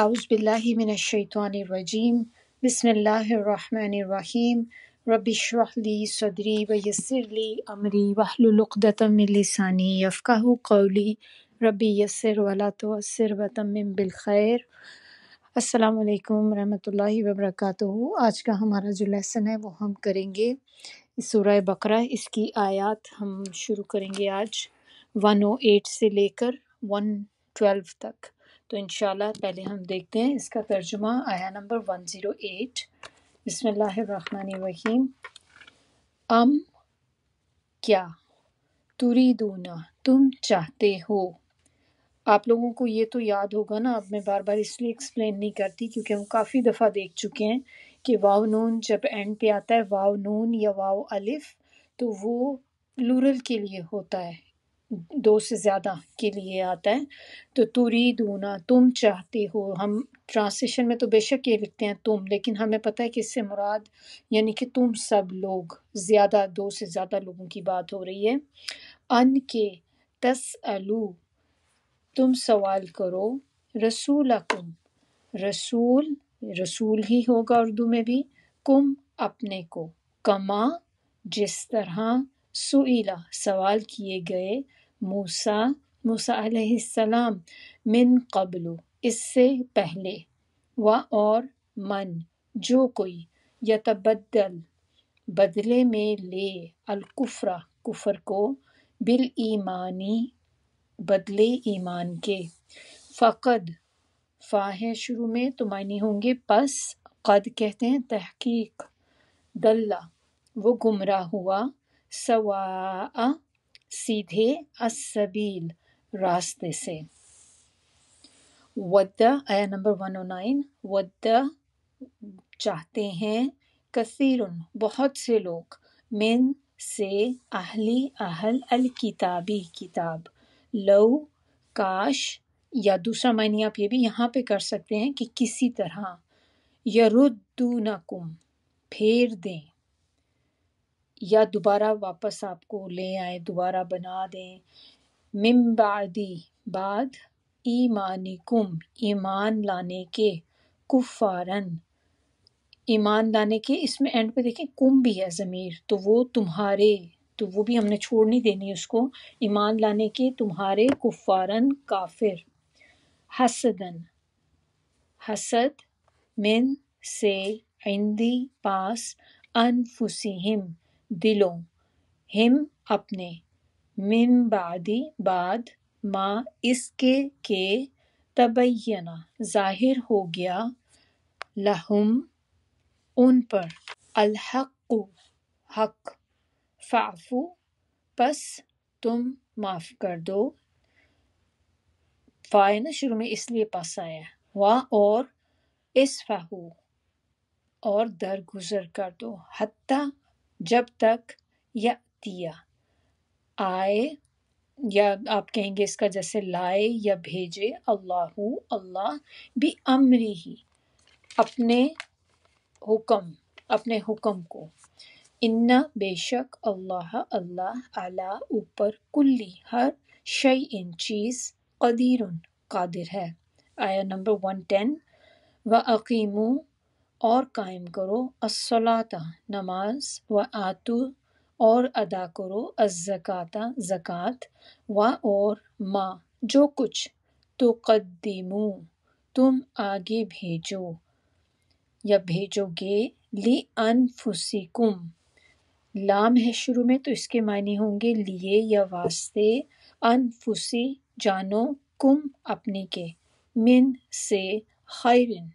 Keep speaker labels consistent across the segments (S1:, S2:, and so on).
S1: اعوذ باللہ من الشیطان الرجیم بسم اللہ الرحمن الرحیم رب اشرح لی صدری ویسر لی امری واحلل عقدۃ من لسانی یفقہوا قولی رب یسر ولا تعسر وتمم بالخیر۔ السلام علیکم ورحمۃ اللہ وبرکاتہ۔ آج کا ہمارا جو لیسن ہے وہ ہم کریں گے سورہ بقرہ، اس کی آیات ہم شروع کریں گے آج 108 سے لے کر 112 تک۔ تو انشاءاللہ پہلے ہم دیکھتے ہیں اس کا ترجمہ، آیا نمبر 108۔ بسم اللہ الرحمن الرحیم۔ ام کیا، تریدون تم چاہتے ہو۔ آپ لوگوں کو یہ تو یاد ہوگا نا، اب میں بار بار اس لیے ایکسپلین نہیں کرتی کیونکہ ہم کافی دفعہ دیکھ چکے ہیں کہ واو نون جب اینڈ پہ آتا ہے، واو نون یا واو الف، تو وہ پلورل کے لیے ہوتا ہے، دو سے زیادہ کے لیے آتا ہے۔ تو تریدون تم چاہتے ہو، ہم ٹرانسلیشن میں تو بے شک یہ لکھتے ہیں تم، لیکن ہمیں پتہ ہے کہ اس سے مراد یعنی کہ تم سب لوگ، زیادہ دو سے زیادہ لوگوں کی بات ہو رہی ہے۔ ان کے تسألو تم سوال کرو، رسولکم رسول ہی ہوگا اردو میں بھی، کم اپنے کو، کما جس طرح، سئیلا سوال کیے گئے، موسیٰ علیہ السلام، من قبل اس سے پہلے، اور من جو کوئی، یتبدل بدلے میں لے، الکفر کفر کو، بالایمانی بدلے ایمان کے، فقد فا ہے شروع میں تو معنی ہوں گے پس، قد کہتے ہیں تحقیق، دلہ وہ گمراہ ہوا، سواء سیدھے، السبیل راستے سے۔ ود آیا نمبر 109۔ ود چاہتے ہیں، کثیر بہت سے لوگ، من سے، اہل الکتابی کتاب، لو کاش، یا دوسرا معنی آپ یہ بھی یہاں پہ کر سکتے ہیں کہ کسی طرح، یردونکم پھیر دیں، یا دوبارہ واپس آپ کو لے آئیں، دوبارہ بنا دیں، من بعدی بعد، ایمانکم ایمان لانے کے، کفارن ایمان لانے کے، اس میں اینڈ پہ دیکھیں کم بھی ہے ضمیر، تو وہ تمہارے، تو وہ بھی ہم نے چھوڑ نہیں دینی اس کو، ایمان لانے کے تمہارے، کفارن کافر، حسدن حسد، من سے، عندی پاس، انفسہم دلوں، ہم اپنے، من بعدی بعد، ما اس کے کہ، تبینہ ظاہر ہو گیا، لہم ان پر، الحق حق، فاعفو پس تم معاف کر دو، فائے نا شروع میں اس لیے پاس آیا ہے، اور اسفہو اور درگزر کر دو، حتی جب تک، یاتیہ آئے، یا آپ کہیں گے اس کا جیسے لائے یا بھیجے، اللہ بھی امری ہی اپنے حکم کو، ان بے شک، اللہ علی اوپر، کلی ہر، شیء چیز، قدیر قادر ہے۔ آیا نمبر 110۔ وَأَقِیمُوا اور قائم کرو، الصلاۃ نماز، وَآتُوا اور ادا کرو، الزکوٰۃ زکوٰۃ، اور ما جو کچھ، تقدموا تم آگے بھیجو یا بھیجو گے، لِأَنفُسِکُم لام ہے شروع میں تو اس کے معنی ہوں گے لیے یا واسطے، انفسی جانو، کم اپنے کے، من سے، خیرن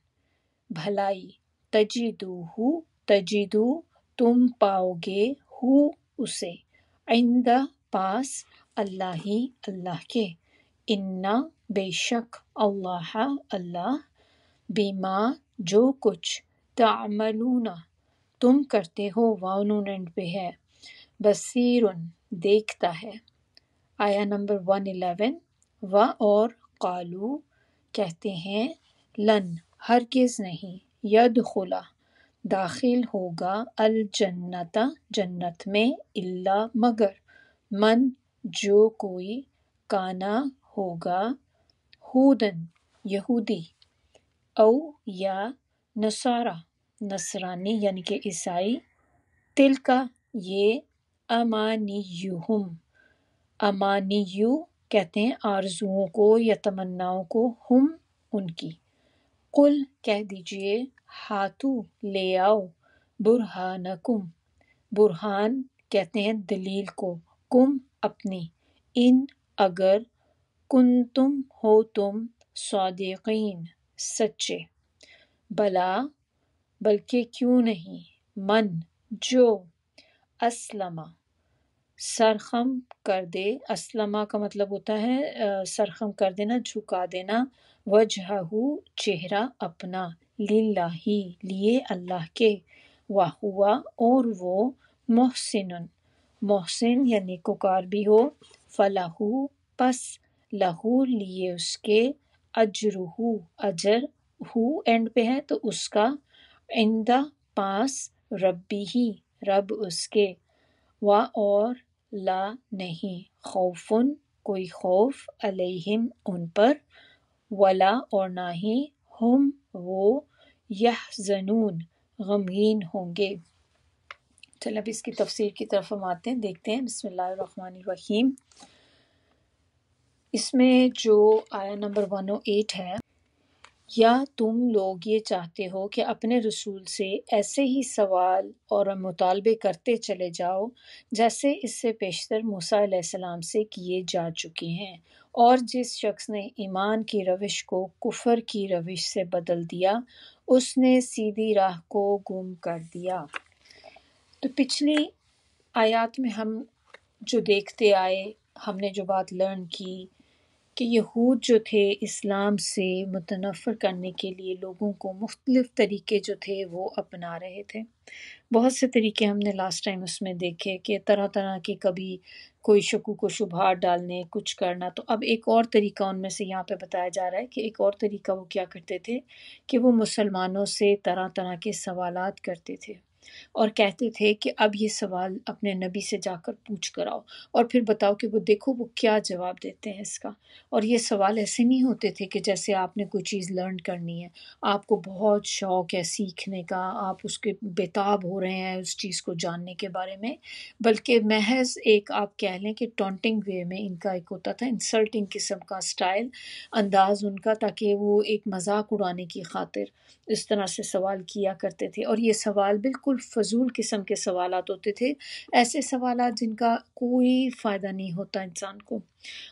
S1: بھلائی، تجدو تم پاؤ گے، ہو اسے، عند پاس، اللہ کے، انا بے شک، اللہ بما جو کچھ، تعملون تم کرتے ہو، واو نون اینڈ پہ ہے، بصیر دیکھتا ہے۔ آیا نمبر 111۔ اور قالو کہتے ہیں، لن ہرگز نہیں، یدخلا داخل ہوگا، الجنت جنت میں، الا مگر، من جو کوئی، کانا ہوگا، ہودن یہودی، او یا نصارہ نصرانی یعنی کہ عیسائی، تل کا یہ امانیہم، امانیو کہتے ہیں آرزوؤں کو یا تمناؤں کو، ہم ان کی، قل کہہ دیجئے، ہاتو لے آؤ، برہانکم، برہان کہتے ہیں دلیل کو، کم اپنی، ان اگر، کنتم ہو تم، صادقین سچے، بلا بلکہ کیوں نہیں، من جو، اسلم سرخم کر دے، اسلمہ کا مطلب ہوتا ہے سرخم کر دینا، جھکا دینا، وجہہ چہرہ اپنا، للہ لیے اللہ کے، وہوا اور وہ، محسن محسن یا نیکوکار بھی ہو، فلہ پس لہو لیے اس کے، اجرہ اجر، ہو اینڈ پہ ہے تو اس کا، عندہ پاس، ربی ہی رب اس کے، اور لا نہیں، خوفن کوئی خوف، علیہم ان پر، ولا اور نہ ہی، ہم وہ، یحزنون غمگین ہوں گے۔ چل اب اس کی تفسیر کی طرف ہم آتے ہیں، دیکھتے ہیں۔ بسم اللہ الرحمن الرحیم۔ اس میں جو آیا نمبر 108 ہے، یا تم لوگ یہ چاہتے ہو کہ اپنے رسول سے ایسے ہی سوال اور مطالبے کرتے چلے جاؤ جیسے اس سے پیشتر موسیٰ علیہ السلام سے کیے جا چکے ہیں، اور جس شخص نے ایمان کی روش کو کفر کی روش سے بدل دیا اس نے سیدھی راہ کو گم کر دیا۔ تو پچھلی آیات میں ہم جو دیکھتے آئے، ہم نے جو بات لرن کی کہ یہود جو تھے اسلام سے متنفر کرنے کے لیے لوگوں کو مختلف طریقے جو تھے وہ اپنا رہے تھے۔ بہت سے طریقے ہم نے لاسٹ ٹائم اس میں دیکھے کہ طرح طرح کے، کبھی کوئی شکوک و شبہات ڈالنے، کچھ کرنا۔ تو اب ایک اور طریقہ ان میں سے یہاں پہ بتایا جا رہا ہے کہ ایک اور طریقہ وہ کیا کرتے تھے کہ وہ مسلمانوں سے طرح طرح کے سوالات کرتے تھے اور کہتے تھے کہ اب یہ سوال اپنے نبی سے جا کر پوچھ کر آؤ اور پھر بتاؤ کہ وہ دیکھو وہ کیا جواب دیتے ہیں اس کا۔ اور یہ سوال ایسے نہیں ہوتے تھے کہ جیسے آپ نے کوئی چیز لرن کرنی ہے، آپ کو بہت شوق ہے سیکھنے کا، آپ اس کے بےتاب ہو رہے ہیں اس چیز کو جاننے کے بارے میں، بلکہ محض ایک آپ کہہ لیں کہ ٹونٹنگ وے میں ان کا ایک ہوتا تھا، انسلٹنگ قسم کا سٹائل، انداز ان کا، تاکہ وہ ایک مذاق اڑانے کی خاطر اس طرح سے سوال کیا کرتے تھے۔ اور یہ سوال بالکل فضول قسم کے سوالات ہوتے تھے، ایسے سوالات جن کا کوئی فائدہ نہیں ہوتا انسان کو،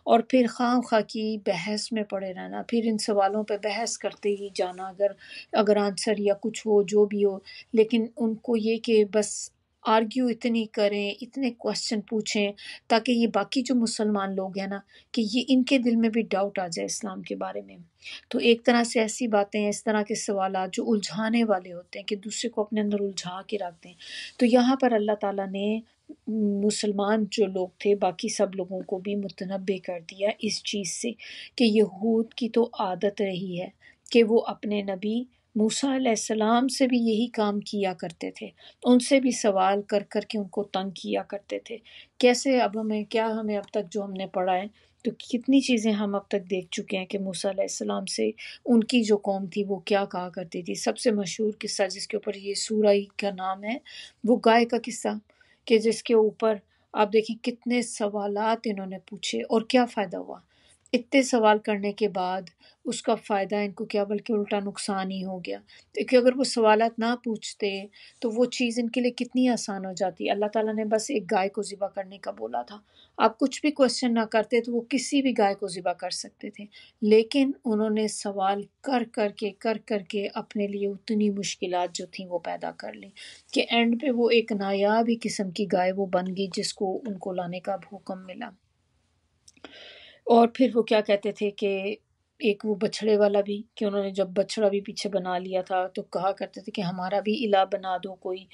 S1: اور پھر خواہ خواہ کی بحث میں پڑے رہنا، پھر ان سوالوں پہ بحث کرتے ہی جانا، اگر آنسر یا کچھ ہو جو بھی ہو، لیکن ان کو یہ کہ بس آرگیو اتنی کریں، اتنے کوسچن پوچھیں تاکہ یہ باقی جو مسلمان لوگ ہیں نا کہ یہ ان کے دل میں بھی ڈاؤٹ آ جائے اسلام کے بارے میں۔ تو ایک طرح سے ایسی باتیں، اس طرح کے سوالات جو الجھانے والے ہوتے ہیں کہ دوسرے کو اپنے اندر الجھا کے رکھ دیں۔ تو یہاں پر اللہ تعالیٰ نے مسلمان جو لوگ تھے باقی سب لوگوں کو بھی متنبع کر دیا اس چیز سے کہ یہود کی تو عادت رہی ہے کہ وہ اپنے نبی موسیٰ علیہ السلام سے بھی یہی کام کیا کرتے تھے، ان سے بھی سوال کر کر کے ان کو تنگ کیا کرتے تھے۔ کیسے اب ہمیں اب تک جو ہم نے پڑھا ہے تو کتنی چیزیں ہم اب تک دیکھ چکے ہیں کہ موسیٰ علیہ السلام سے ان کی جو قوم تھی وہ کیا کہا کرتی تھی۔ سب سے مشہور قصہ جس کے اوپر یہ سورہ کا نام ہے وہ گائے کا قصہ، کہ جس کے اوپر آپ دیکھیں کتنے سوالات انہوں نے پوچھے اور کیا فائدہ ہوا۔ اتنے سوال کرنے کے بعد اس کا فائدہ ان کو کیا بلکہ الٹا نقصان ہی ہو گیا، کیونکہ اگر وہ سوالات نہ پوچھتے تو وہ چیز ان کے لیے کتنی آسان ہو جاتی۔ اللہ تعالیٰ نے بس ایک گائے کو ذبح کرنے کا بولا تھا، آپ کچھ بھی کوشچن نہ کرتے تو وہ کسی بھی گائے کو ذبح کر سکتے تھے، لیکن انہوں نے سوال کر کر کے اپنے لیے اتنی مشکلات جو تھیں وہ پیدا کر لی کہ اینڈ پہ وہ ایک نایاب ہی قسم کی گائے وہ بن گئی جس کو ان کو لانے کا حکم ملا۔ اور پھر وہ کیا کہتے تھے کہ ایک وہ بچھڑے والا بھی، کہ انہوں نے جب بچڑا بھی پیچھے بنا لیا تھا تو کہا کرتے تھے کہ ہمارا بھی الہ بنا دو کوئی۔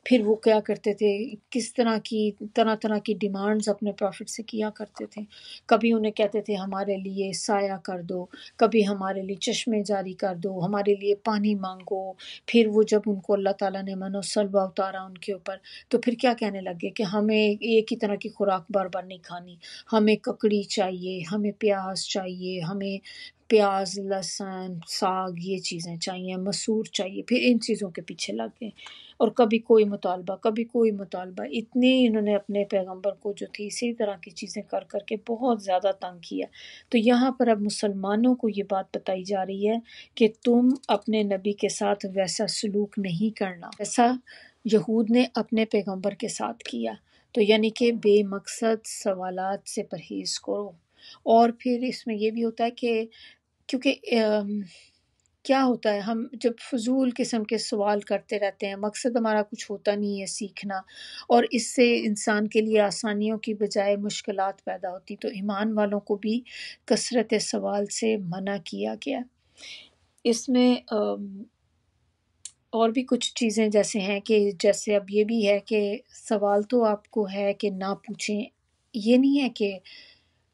S1: پھر وہ کیا کرتے تھے، کس طرح کی ڈیمانڈز اپنے پروفٹ سے کیا کرتے تھے۔ کبھی انہیں کہتے تھے ہمارے لیے سایہ کر دو، کبھی ہمارے لیے چشمے جاری کر دو، ہمارے لیے پانی مانگو۔ پھر وہ جب ان کو اللہ تعالیٰ نے من و سلوہ اتارا ان کے اوپر تو پھر کیا کہنے لگے کہ ہمیں ایک ہی طرح کی خوراک بار بار نہیں کھانی، ہمیں ککڑی چاہیے، ہمیں پیاز چاہیے، ہمیں پیاز لہسن ساگ یہ چیزیں چاہیے، مسور چاہیے، پھر ان چیزوں کے پیچھے لگ گئے، اور کبھی کوئی مطالبہ کبھی کوئی مطالبہ، اتنے انہوں نے اپنے پیغمبر کو جو تھی اسی طرح کی چیزیں کر کر کے بہت زیادہ تنگ کیا۔ تو یہاں پر اب مسلمانوں کو یہ بات بتائی جا رہی ہے کہ تم اپنے نبی کے ساتھ ویسا سلوک نہیں کرنا جیسا یہود نے اپنے پیغمبر کے ساتھ کیا، تو یعنی کہ بے مقصد سوالات سے پرہیز کرو۔ اور پھر اس میں یہ بھی ہوتا ہے کہ کیونکہ کیا ہوتا ہے، ہم جب فضول قسم کے سوال کرتے رہتے ہیں، مقصد ہمارا کچھ ہوتا نہیں ہے سیکھنا، اور اس سے انسان کے لیے آسانیوں کی بجائے مشکلات پیدا ہوتی، تو ایمان والوں کو بھی کثرت سوال سے منع کیا گیا۔ اس میں اور بھی کچھ چیزیں جیسے ہیں کہ جیسے اب یہ بھی ہے کہ سوال تو آپ کو ہے کہ نہ پوچھیں، یہ نہیں ہے کہ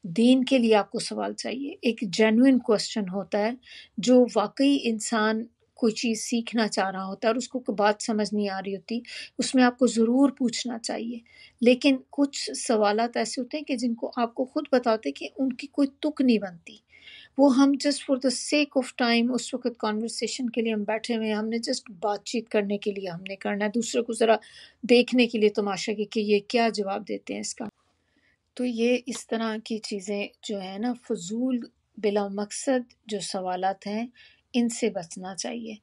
S1: دین کے لیے آپ کو سوال چاہیے، ایک جینوئن کوسچن ہوتا ہے جو واقعی انسان کوئی چیز سیکھنا چاہ رہا ہوتا ہے اور اس کو کوئی بات سمجھ نہیں آ رہی ہوتی، اس میں آپ کو ضرور پوچھنا چاہیے۔ لیکن کچھ سوالات ایسے ہوتے ہیں کہ جن کو آپ کو خود پتہ ہوتے کہ ان کی کوئی تک نہیں بنتی، وہ ہم just for the sake of time, اس وقت کانورسیشن کے لیے ہم بیٹھے ہوئے ہیں، ہم نے جسٹ بات چیت کرنے کے لیے ہم نے کرنا ہے، دوسرے کو ذرا دیکھنے کے لیے تماشا کہ یہ کیا جواب دیتے ہیں اس کا۔ تو یہ اس طرح کی چیزیں جو ہے نا، فضول بلا مقصد جو سوالات ہیں ان سے بچنا چاہیے۔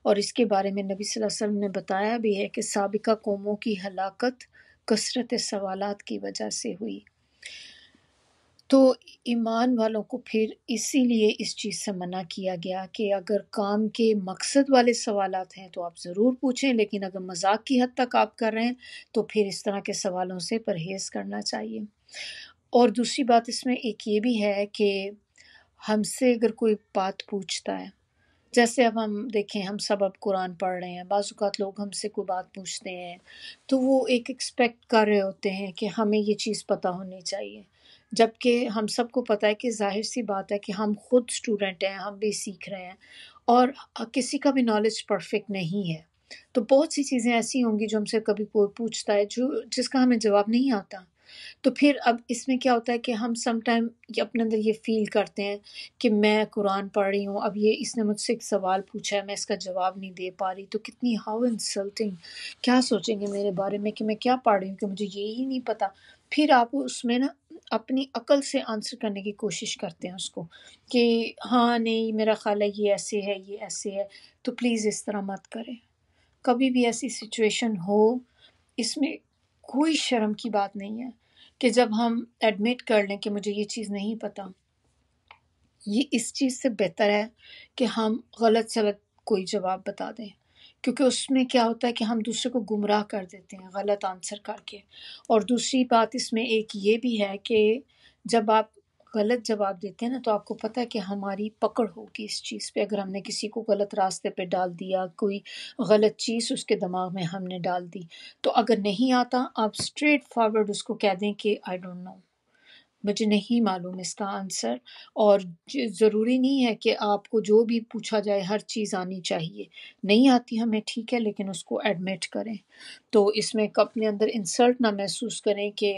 S1: اور اس کے بارے میں نبی صلی اللہ علیہ وسلم نے بتایا بھی ہے کہ سابقہ قوموں کی ہلاکت کثرت سوالات کی وجہ سے ہوئی۔ تو ایمان والوں کو پھر اسی لیے اس چیز سے منع کیا گیا کہ اگر کام کے مقصد والے سوالات ہیں تو آپ ضرور پوچھیں، لیکن اگر مذاق کی حد تک آپ کر رہے ہیں تو پھر اس طرح کے سوالوں سے پرہیز کرنا چاہیے۔ اور دوسری بات اس میں ایک یہ بھی ہے کہ ہم سے اگر کوئی بات پوچھتا ہے، جیسے اب ہم دیکھیں ہم سب اب قرآن پڑھ رہے ہیں، بعض اوقات لوگ ہم سے کوئی بات پوچھتے ہیں تو وہ ایک ایکسپیکٹ کر رہے ہوتے ہیں کہ ہمیں یہ چیز پتہ ہونی چاہیے، جبکہ ہم سب کو پتہ ہے کہ ظاہر سی بات ہے کہ ہم خود اسٹوڈنٹ ہیں، ہم بھی سیکھ رہے ہیں، اور کسی کا بھی نالج پرفیکٹ نہیں ہے۔ تو بہت سی چیزیں ایسی ہوں گی جو ہم سے کبھی کوئی پوچھتا ہے جس کا ہمیں جواب نہیں آتا، تو پھر اب اس میں کیا ہوتا ہے کہ ہم سم ٹائم اپنے اندر یہ فیل کرتے ہیں کہ میں قرآن پڑھ رہی ہوں، اب یہ اس نے مجھ سے ایک سوال پوچھا ہے، میں اس کا جواب نہیں دے پا رہی، تو کتنی ہاؤ انسلٹنگ، کیا سوچیں گے میرے بارے میں کہ میں کیا پڑھ رہی ہوں کہ مجھے یہی نہیں پتا۔ پھر آپ اس میں نا اپنی عقل سے آنسر کرنے کی کوشش کرتے ہیں اس کو کہ ہاں نہیں میرا خیال ہے یہ ایسے ہے یہ ایسے ہے، تو پلیز اس طرح مت کریں۔ کبھی بھی ایسی سچویشن ہو، اس میں کوئی شرم کی بات نہیں ہے کہ جب ہم ایڈمٹ کر لیں کہ مجھے یہ چیز نہیں پتہ، یہ اس چیز سے بہتر ہے کہ ہم غلط سلط کوئی جواب بتا دیں، کیونکہ اس میں کیا ہوتا ہے کہ ہم دوسرے کو گمراہ کر دیتے ہیں غلط آنسر کر کے۔ اور دوسری بات اس میں ایک یہ بھی ہے کہ جب آپ غلط جواب دیتے ہیں نا تو آپ کو پتہ ہے کہ ہماری پکڑ ہوگی اس چیز پہ، اگر ہم نے کسی کو غلط راستے پہ ڈال دیا، کوئی غلط چیز اس کے دماغ میں ہم نے ڈال دی، تو اگر نہیں آتا آپ اسٹریٹ فارورڈ اس کو کہہ دیں کہ آئی ڈونٹ نو، مجھے نہیں معلوم اس کا آنسر۔ اور ضروری نہیں ہے کہ آپ کو جو بھی پوچھا جائے ہر چیز آنی چاہیے، نہیں آتی ہمیں ٹھیک ہے، لیکن اس کو ایڈمٹ کریں۔ تو اس میں اپنے اندر انسلٹ نہ محسوس کریں کہ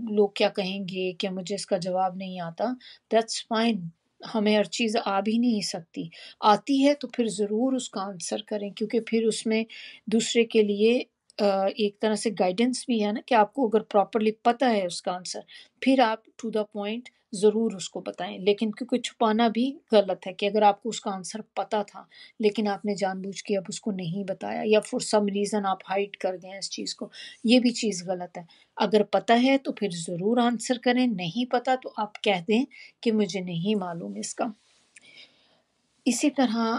S1: لوگ کیا کہیں گے کہ مجھے اس کا جواب نہیں آتا، دیٹس فائن، ہمیں ہر چیز آ بھی نہیں سکتی، آتی ہے تو پھر ضرور اس کا آنسر کریں، کیونکہ پھر اس میں دوسرے کے لیے ایک طرح سے گائیڈنس بھی ہے نا کہ آپ کو اگر پراپرلی پتہ ہے اس کا آنسر، پھر آپ ٹو دا پوائنٹ ضرور اس کو بتائیں۔ لیکن کیونکہ چھپانا بھی غلط ہے کہ اگر آپ کو اس کا آنسر پتہ تھا لیکن آپ نے جان بوجھ کے اب اس کو نہیں بتایا، یا فور سم ریزن آپ ہائڈ کر گئے اس چیز کو، یہ بھی چیز غلط ہے۔ اگر پتہ ہے تو پھر ضرور آنسر کریں، نہیں پتہ تو آپ کہہ دیں کہ مجھے نہیں معلوم اس کا۔ اسی طرح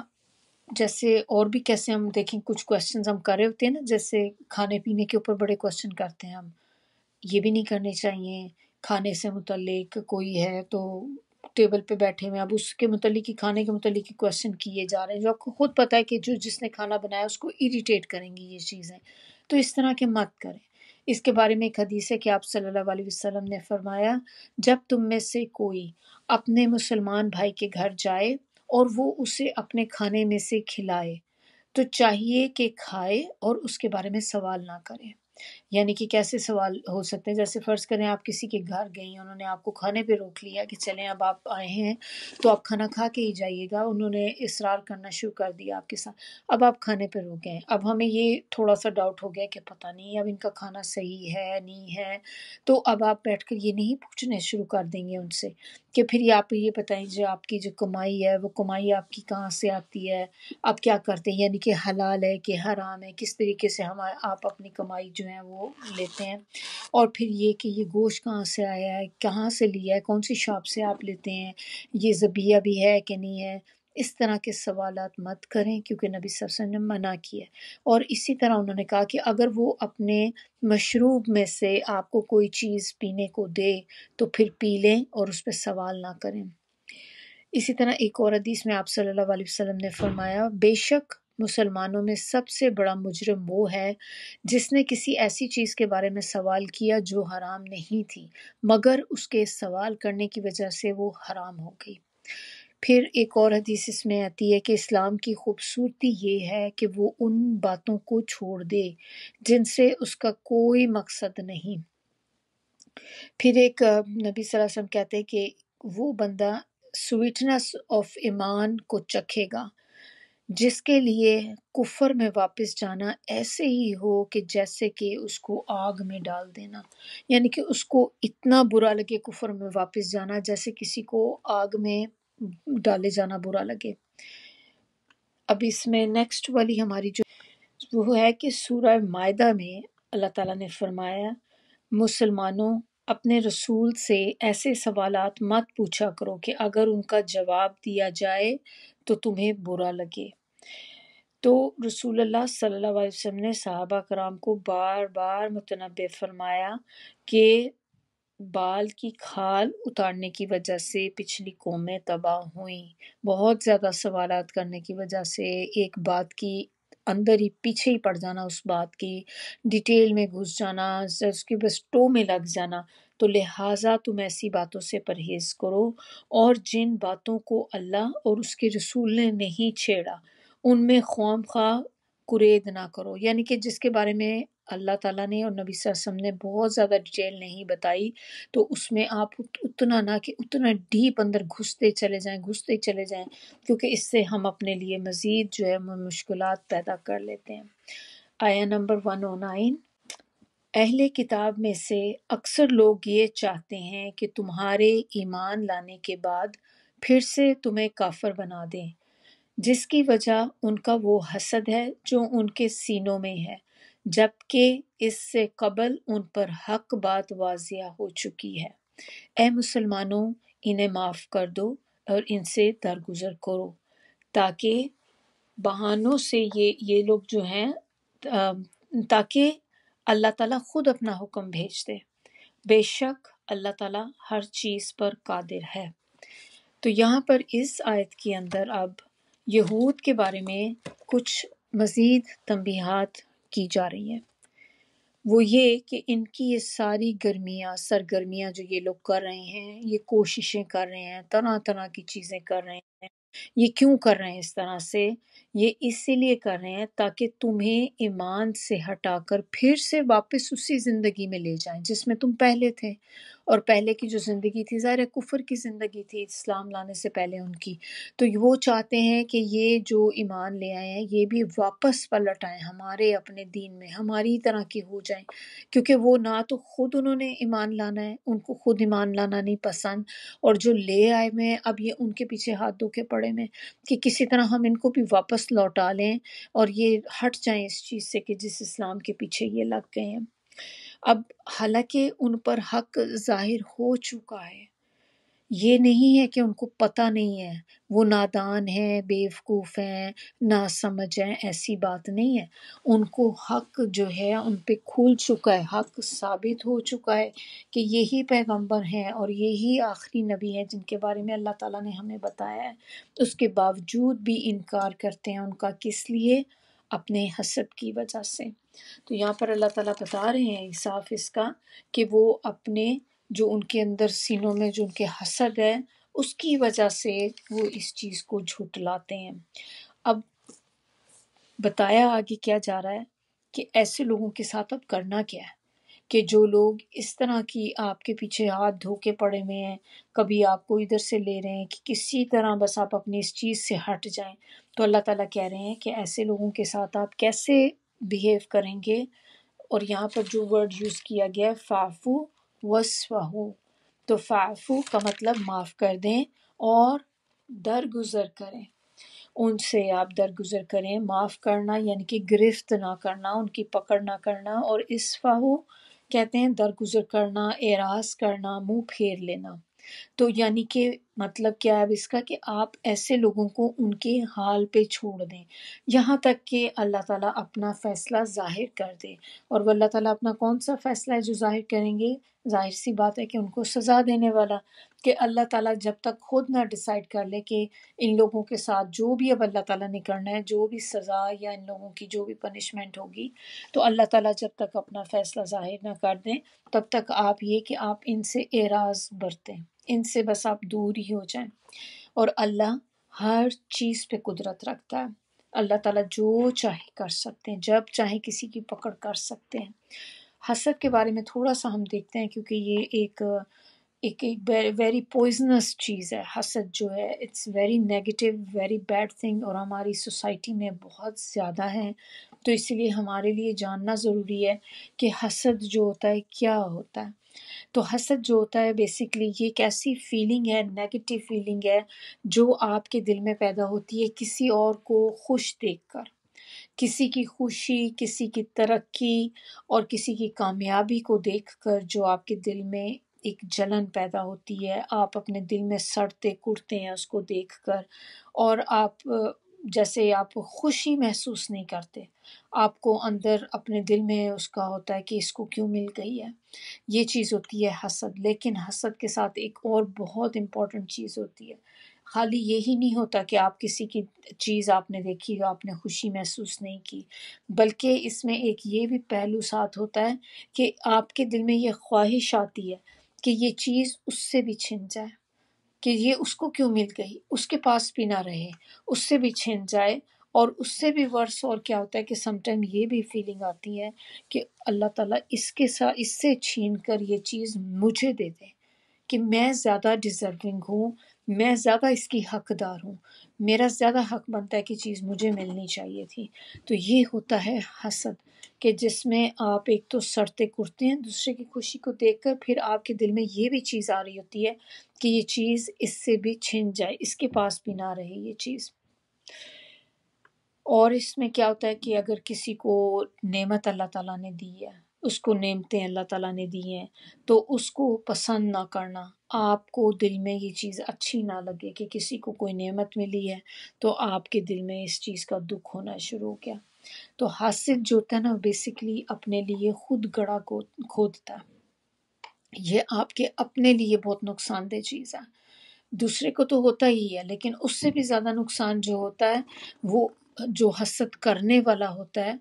S1: جیسے اور بھی کیسے ہم دیکھیں کچھ کویسچنز ہم کر رہے ہوتے ہیں نا، جیسے کھانے پینے کے اوپر بڑے کویسچن کرتے ہیں ہم، یہ بھی نہیں کرنے چاہیے۔ کھانے سے متعلق کوئی ہے تو ٹیبل پہ بیٹھے ہوئے اب اس کے متعلق ہی کھانے کے متعلق ہی کویسچن کیے جا رہے ہیں جو آپ کو خود پتہ ہے کہ جس نے کھانا بنایا اس کو اریٹیٹ کریں گی یہ چیزیں، تو اس طرح کے مت کریں۔ اس کے بارے میں ایک حدیث ہے کہ آپ صلی اللہ علیہ وسلم نے فرمایا، جب تم میں سے کوئی اپنے مسلمان بھائی کے گھر جائے اور وہ اسے اپنے کھانے میں سے کھلائے تو چاہیے کہ کھائے اور اس کے بارے میں سوال نہ کرے۔ یعنی کہ کیسے سوال ہو سکتے ہیں؟ جیسے فرض کریں آپ کسی کے گھر گئی، انہوں نے آپ کو کھانے پہ روک لیا کہ چلیں اب آپ آئے ہیں تو آپ کھانا کھا کے ہی جائیے گا، انہوں نے اصرار کرنا شروع کر دیا آپ کے ساتھ، اب آپ کھانے پہ روک گئے، اب ہمیں یہ تھوڑا سا ڈاؤٹ ہو گیا کہ پتہ نہیں اب ان کا کھانا صحیح ہے نہیں ہے، تو اب آپ بیٹھ کر یہ نہیں پوچھنے شروع کر دیں گے ان سے کہ پھر یہ آپ یہ بتائیں جو آپ کی جو کمائی ہے وہ کمائی آپ کی کہاں سے آتی ہے، آپ کیا کرتے ہیں، یعنی کہ حلال ہے کہ حرام ہے، کس طریقے سے آپ اپنی کمائی جو ہے وہ لیتے ہیں، اور پھر یہ کہ یہ گوشت کہاں سے آیا ہے، کہاں سے لیا ہے، کون سی شاپ سے آپ لیتے ہیں، یہ ذبیحہ بھی ہے کہ نہیں ہے، اس طرح کے سوالات مت کریں کیونکہ نبی صلی اللہ علیہ وسلم نے منع کیا ہے۔ اور اسی طرح انہوں نے کہا کہ اگر وہ اپنے مشروب میں سے آپ کو کوئی چیز پینے کو دے تو پھر پی لیں اور اس پہ سوال نہ کریں۔ اسی طرح ایک اور حدیث میں آپ صلی اللہ علیہ وسلم نے فرمایا، بے شک مسلمانوں میں سب سے بڑا مجرم وہ ہے جس نے کسی ایسی چیز کے بارے میں سوال کیا جو حرام نہیں تھی مگر اس کے سوال کرنے کی وجہ سے وہ حرام ہو گئی۔ پھر ایک اور حدیث اس میں آتی ہے کہ اسلام کی خوبصورتی یہ ہے کہ وہ ان باتوں کو چھوڑ دے جن سے اس کا کوئی مقصد نہیں۔ پھر ایک نبی صلی اللہ علیہ وسلم کہتے ہیں کہ وہ بندہ سویٹنس آف ایمان کو چکھے گا جس کے لیے کفر میں واپس جانا ایسے ہی ہو کہ جیسے کہ اس کو آگ میں ڈال دینا، یعنی کہ اس کو اتنا برا لگے کفر میں واپس جانا جیسے کسی کو آگ میں ڈالے جانا برا لگے۔ اب اس میں نیکسٹ والی ہماری جو وہ ہے کہ سورہ مائدہ میں اللہ تعالیٰ نے فرمایا، مسلمانوں اپنے رسول سے ایسے سوالات مت پوچھا کرو کہ اگر ان کا جواب دیا جائے تو تمہیں برا لگے۔ تو رسول اللہ صلی اللہ علیہ وسلم نے صحابہ کرام کو بار بار متنبہ فرمایا کہ بال کی کھال اتارنے کی وجہ سے پچھلی قومیں تباہ ہوئیں، بہت زیادہ سوالات کرنے کی وجہ سے ایک بات کی اندر ہی پیچھے ہی پڑ جانا، اس بات کی ڈیٹیل میں گھس جانا، اس کی بس ٹو میں لگ جانا، تو لہٰذا تم ایسی باتوں سے پرہیز کرو اور جن باتوں کو اللہ اور اس کے رسول نے نہیں چھیڑا ان میں خواہ خواہ کرید نہ کرو، یعنی کہ جس کے بارے میں اللہ تعالیٰ نے اور نبی صلی اللہ علیہ وسلم نے بہت زیادہ ڈیٹیل نہیں بتائی تو اس میں آپ اتنا نہ کہ اتنا ڈیپ اندر گھستے چلے جائیں کیونکہ اس سے ہم اپنے لیے مزید جو ہے مشکلات پیدا کر لیتے ہیں۔ آیا نمبر 109، اہل کتاب میں سے اکثر لوگ یہ چاہتے ہیں کہ تمہارے ایمان لانے کے بعد پھر سے تمہیں کافر بنا دیں، جس کی وجہ ان کا وہ حسد ہے جو ان کے سینوں میں ہے، جبکہ اس سے قبل ان پر حق بات واضح ہو چکی ہے۔ اے مسلمانوں انہیں معاف کر دو اور ان سے درگزر کرو تاکہ بہانوں سے یہ لوگ جو ہیں تاکہ اللہ تعالیٰ خود اپنا حکم بھیج دے، بے شک اللہ تعالیٰ ہر چیز پر قادر ہے۔ تو یہاں پر اس آیت کے اندر اب یہود کے بارے میں کچھ مزید تنبیہات کی جا رہی ہیں، وہ یہ کہ ان کی یہ ساری سرگرمیاں جو یہ لوگ کر رہے ہیں، یہ کوششیں کر رہے ہیں، طرح طرح کی چیزیں کر رہے ہیں، یہ کیوں کر رہے ہیں اس طرح سے؟ یہ اسی لیے کر رہے ہیں تاکہ تمہیں ایمان سے ہٹا کر پھر سے واپس اسی زندگی میں لے جائیں جس میں تم پہلے تھے، اور پہلے کی جو زندگی تھی ظاہر ہے کفر کی زندگی تھی اسلام لانے سے پہلے ان کی، تو وہ چاہتے ہیں کہ یہ جو ایمان لے آئے ہیں یہ بھی واپس پلٹ آئیں ہمارے اپنے دین میں، ہماری طرح کی ہو جائیں، کیونکہ وہ نہ تو خود انہوں نے ایمان لانا ہے، ان کو خود ایمان لانا نہیں پسند، اور جو لے آئے میں اب یہ ان کے پیچھے ہاتھ دھو کے پڑے میں کہ کسی طرح ہم ان کو بھی واپس لوٹا لیں اور یہ ہٹ جائیں اس چیز سے کہ جس اسلام کے پیچھے یہ لگ گئے ہیں۔ اب حالانکہ ان پر حق ظاہر ہو چکا ہے، یہ نہیں ہے کہ ان کو پتہ نہیں ہے، وہ نادان ہیں، بیوقوف ہیں، ناسمجھ ہیں، ایسی بات نہیں ہے، ان کو حق جو ہے ان پہ کھل چکا ہے، حق ثابت ہو چکا ہے کہ یہی پیغمبر ہیں اور یہی آخری نبی ہیں جن کے بارے میں اللہ تعالیٰ نے ہمیں بتایا ہے، اس کے باوجود بھی انکار کرتے ہیں ان کا، کس لیے؟ اپنے حسد کی وجہ سے۔ تو یہاں پر اللہ تعالیٰ بتا رہے ہیں صاف اس کا کہ وہ اپنے جو ان کے اندر سینوں میں جو ان کے حسد ہے اس کی وجہ سے وہ اس چیز کو جھٹلاتے ہیں۔ اب بتایا آگے کیا جا رہا ہے کہ ایسے لوگوں کے ساتھ اب کرنا کیا ہے، کہ جو لوگ اس طرح کی آپ کے پیچھے ہاتھ دھو کے پڑے ہوئے ہیں، کبھی آپ کو ادھر سے لے رہے ہیں کہ کسی طرح بس آپ اپنی اس چیز سے ہٹ جائیں، تو اللہ تعالیٰ کہہ رہے ہیں کہ ایسے لوگوں کے ساتھ آپ کیسے بیہیو کریں گے۔ اور یہاں پر جو ورڈ یوز کیا گیا ہے فاعفو وصفحو، تو فاعفو کا مطلب معاف کر دیں اور درگزر کریں، ان سے آپ درگزر کریں۔ معاف کرنا یعنی کہ گرفت نہ کرنا، ان کی پکڑ نہ کرنا، اور اصفحو کہتے ہیں درگزر کرنا، اعراض کرنا، منہ پھیر لینا۔ تو یعنی کہ مطلب کیا ہے اب اس کا، کہ آپ ایسے لوگوں کو ان کے حال پہ چھوڑ دیں یہاں تک کہ اللہ تعالیٰ اپنا فیصلہ ظاہر کر دے۔ اور وہ اللہ تعالیٰ اپنا کون سا فیصلہ ہے جو ظاہر کریں گے؟ ظاہر سی بات ہے کہ ان کو سزا دینے والا، کہ اللہ تعالیٰ جب تک خود نہ ڈیسائیڈ کر لے کہ ان لوگوں کے ساتھ جو بھی اب اللہ تعالیٰ نے کرنا ہے، جو بھی سزا یا ان لوگوں کی جو بھی پنشمنٹ ہوگی، تو اللہ تعالیٰ جب تک اپنا فیصلہ ظاہر نہ کر دیں تب تک آپ یہ کہ آپ ان سے اعراض برتیں، ان سے بس آپ دور ہی ہو جائیں۔ اور اللہ ہر چیز پہ قدرت رکھتا ہے، اللہ تعالیٰ جو چاہے کر سکتے ہیں، جب چاہے کسی کی پکڑ کر سکتے ہیں۔ حسد کے بارے میں تھوڑا سا ہم دیکھتے ہیں، کیونکہ یہ ایک ویری پوائزنس چیز ہے۔ حسد جو ہے it's very negative, very bad thing, اور ہماری سوسائٹی میں بہت زیادہ ہے، تو اس لیے ہمارے لیے جاننا ضروری ہے کہ حسد جو ہوتا ہے کیا ہوتا ہے۔ تو حسد جو ہوتا ہے بیسیکلی یہ ایک ایسی فیلنگ ہے، نیگیٹو فیلنگ ہے، جو آپ کے دل میں پیدا ہوتی ہے کسی اور کو خوش دیکھ کر، کسی کی خوشی، کسی کی ترقی اور کسی کی کامیابی کو دیکھ کر جو آپ کے دل میں ایک جلن پیدا ہوتی ہے، آپ اپنے دل میں سڑتے کڑتے ہیں اس کو دیکھ کر، اور آپ جیسے آپ خوشی محسوس نہیں کرتے، آپ کو اندر اپنے دل میں اس کا ہوتا ہے کہ اس کو کیوں مل گئی ہے، یہ چیز ہوتی ہے حسد۔ لیکن حسد کے ساتھ ایک اور بہت امپورٹنٹ چیز ہوتی ہے، خالی یہی نہیں ہوتا کہ آپ کسی کی چیز آپ نے دیکھی آپ نے خوشی محسوس نہیں کی، بلکہ اس میں ایک یہ بھی پہلو ساتھ ہوتا ہے کہ آپ کے دل میں یہ خواہش آتی ہے کہ یہ چیز اس سے بھی چھن جائے، کہ یہ اس کو کیوں مل گئی، اس کے پاس بھی نہ رہے، اس سے بھی چھن جائے۔ اور اس سے بھی ورس اور کیا ہوتا ہے کہ سم ٹائم یہ بھی فیلنگ آتی ہے کہ اللہ تعالیٰ اس کے ساتھ اس سے چھین کر یہ چیز مجھے دے دے، کہ میں زیادہ ڈیزرونگ ہوں، میں زیادہ اس کی حقدار ہوں، میرا زیادہ حق بنتا ہے کہ چیز مجھے ملنی چاہیے تھی۔ تو یہ ہوتا ہے حسد، کہ جس میں آپ ایک تو سڑتے کرتے ہیں دوسرے کی خوشی کو دیکھ کر، پھر آپ کے دل میں یہ بھی چیز آ رہی ہوتی ہے کہ یہ چیز اس سے بھی چھن جائے، اس کے پاس بھی نہ رہے یہ چیز۔ اور اس میں کیا ہوتا ہے کہ اگر کسی کو نعمت اللہ تعالیٰ نے دی ہے، اس کو نعمتیں اللہ تعالیٰ نے دی ہیں، تو اس کو پسند نہ کرنا، آپ کو دل میں یہ چیز اچھی نہ لگے کہ کسی کو کوئی نعمت ملی ہے تو آپ کے دل میں اس چیز کا دکھ ہونا شروع ہو گیا۔ تو حاسد جو ہوتا ہے نا بیسیکلی اپنے لیے خود گڑھا کھودتا ہے، یہ آپ کے اپنے لیے بہت نقصان دہ چیز ہے۔ دوسرے کو تو ہوتا ہی ہے، لیکن اس سے بھی زیادہ نقصان جو ہوتا ہے وہ جو حسد کرنے والا ہوتا ہے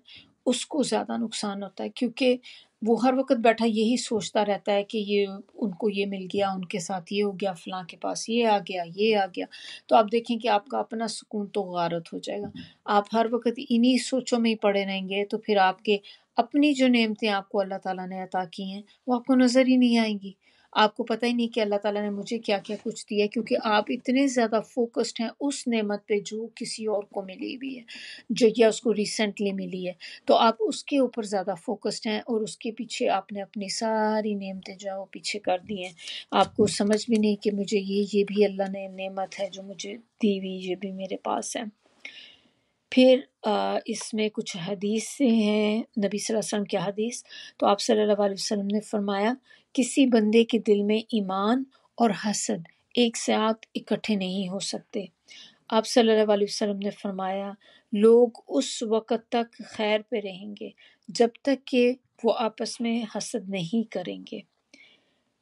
S1: اس کو زیادہ نقصان ہوتا ہے، کیونکہ وہ ہر وقت بیٹھا یہی سوچتا رہتا ہے کہ یہ ان کو یہ مل گیا، ان کے ساتھ یہ ہو گیا، فلاں کے پاس یہ آ گیا، یہ آ گیا۔ تو آپ دیکھیں کہ آپ کا اپنا سکون تو غارت ہو جائے گا، آپ ہر وقت انہی سوچوں میں ہی پڑے رہیں گے، تو پھر آپ کے اپنی جو نعمتیں آپ کو اللہ تعالیٰ نے عطا کی ہیں وہ آپ کو نظر ہی نہیں آئیں گی، آپ کو پتہ ہی نہیں کہ اللہ تعالیٰ نے مجھے کیا کیا کچھ دیا ہے، کیونکہ آپ اتنے زیادہ فوکسڈ ہیں اس نعمت پہ جو کسی اور کو ملی بھی ہے، جو یا اس کو ریسنٹلی ملی ہے، تو آپ اس کے اوپر زیادہ فوکسڈ ہیں، اور اس کے پیچھے آپ نے اپنی ساری نعمتیں جو ہے وہ پیچھے کر دی ہیں، آپ کو سمجھ بھی نہیں کہ مجھے یہ بھی اللہ نے نعمت ہے جو مجھے دی ہوئی، یہ بھی میرے پاس ہے۔ پھر اس میں کچھ حدیث سے ہیں، نبی صلی اللہ علیہ وسلم کی حدیث، تو آپ صلی اللہ علیہ وسلم نے فرمایا کسی بندے کے دل میں ایمان اور حسد ایک ساتھ اکٹھے نہیں ہو سکتے۔ آپ صلی اللہ علیہ وسلم نے فرمایا لوگ اس وقت تک خیر پہ رہیں گے جب تک کہ وہ آپس میں حسد نہیں کریں گے۔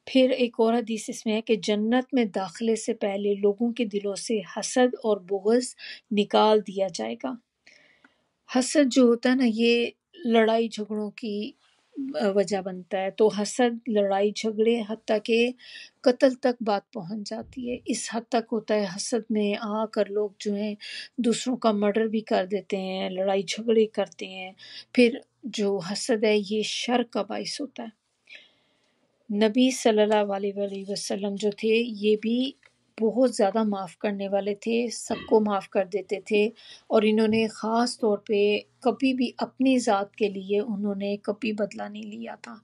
S1: پھر ایک اور حدیث اس میں ہے کہ جنت میں داخلے سے پہلے لوگوں کے دلوں سے حسد اور بغض نکال دیا جائے گا۔ حسد جو ہوتا ہے نا یہ لڑائی جھگڑوں کی وجہ بنتا ہے، تو حسد لڑائی جھگڑے حتیٰ کہ قتل تک بات پہنچ جاتی ہے، اس حد تک ہوتا ہے حسد میں آ کر لوگ جو ہیں دوسروں کا مرڈر بھی کر دیتے ہیں، لڑائی جھگڑے کرتے ہیں، پھر جو حسد ہے یہ شر کا باعث ہوتا ہے۔ نبی صلی اللہ علیہ وسلم جو تھے یہ بھی بہت زیادہ معاف کرنے والے تھے، سب کو معاف کر دیتے تھے، اور انہوں نے خاص طور پہ کبھی بھی اپنی ذات کے لیے انہوں نے کبھی بدلہ نہیں لیا تھا،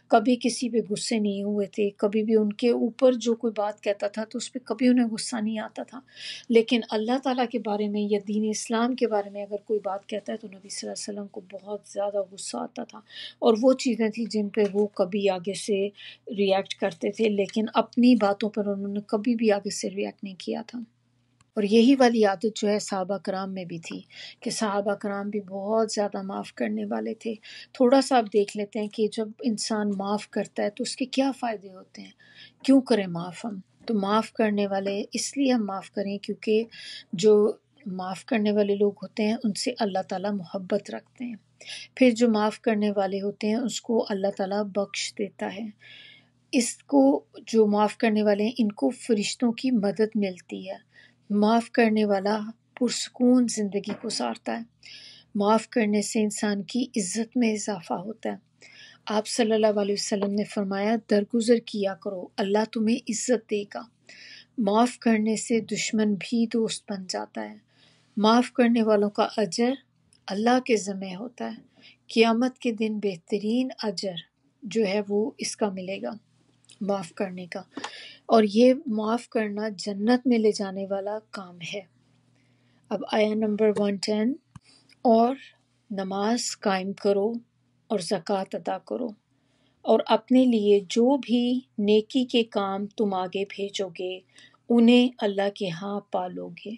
S1: کبھی کسی پہ غصے نہیں ہوئے تھے، کبھی بھی ان کے اوپر جو کوئی بات کہتا تھا تو اس پہ کبھی انہیں غصہ نہیں آتا تھا۔ لیکن اللہ تعالیٰ کے بارے میں یا دین اسلام کے بارے میں اگر کوئی بات کہتا ہے تو نبی صلی اللہ علیہ وسلم کو بہت زیادہ غصہ آتا تھا، اور وہ چیزیں تھیں جن پہ وہ کبھی آگے سے ریئیکٹ کرتے تھے، لیکن اپنی باتوں پر انہوں نے کبھی بھی آگے سے ریئیکٹ نہیں کیا تھا۔ اور یہی والی عادت جو ہے صحابہ کرام میں بھی تھی کہ صحابہ کرام بھی بہت زیادہ معاف کرنے والے تھے۔ تھوڑا سا آپ دیکھ لیتے ہیں کہ جب انسان معاف کرتا ہے تو اس کے کیا فائدے ہوتے ہیں، کیوں کریں معاف ہم؟ تو معاف کرنے والے اس لیے ہم معاف کریں کیونکہ جو معاف کرنے والے لوگ ہوتے ہیں ان سے اللہ تعالیٰ محبت رکھتے ہیں، پھر جو معاف کرنے والے ہوتے ہیں اس کو اللہ تعالیٰ بخش دیتا ہے۔ اس کو جو معاف کرنے والے ہیں ان کو فرشتوں کی مدد ملتی ہے۔ معاف کرنے والا پرسکون زندگی گزارتا ہے۔ معاف کرنے سے انسان کی عزت میں اضافہ ہوتا ہے۔ آپ صلی اللہ علیہ وسلم نے فرمایا درگزر کیا کرو، اللہ تمہیں عزت دے گا۔ معاف کرنے سے دشمن بھی دوست بن جاتا ہے۔ معاف کرنے والوں کا اجر اللہ کے ذمہ ہوتا ہے۔ قیامت کے دن بہترین اجر جو ہے وہ اس کا ملے گا، معاف کرنے کا، اور یہ معاف کرنا جنت میں لے جانے والا کام ہے۔ اب آیا نمبر 110، اور نماز قائم کرو اور زکوٰۃ ادا کرو، اور اپنے لیے جو بھی نیکی کے کام تم آگے بھیجو گے انہیں اللہ کے ہاں پالو گے،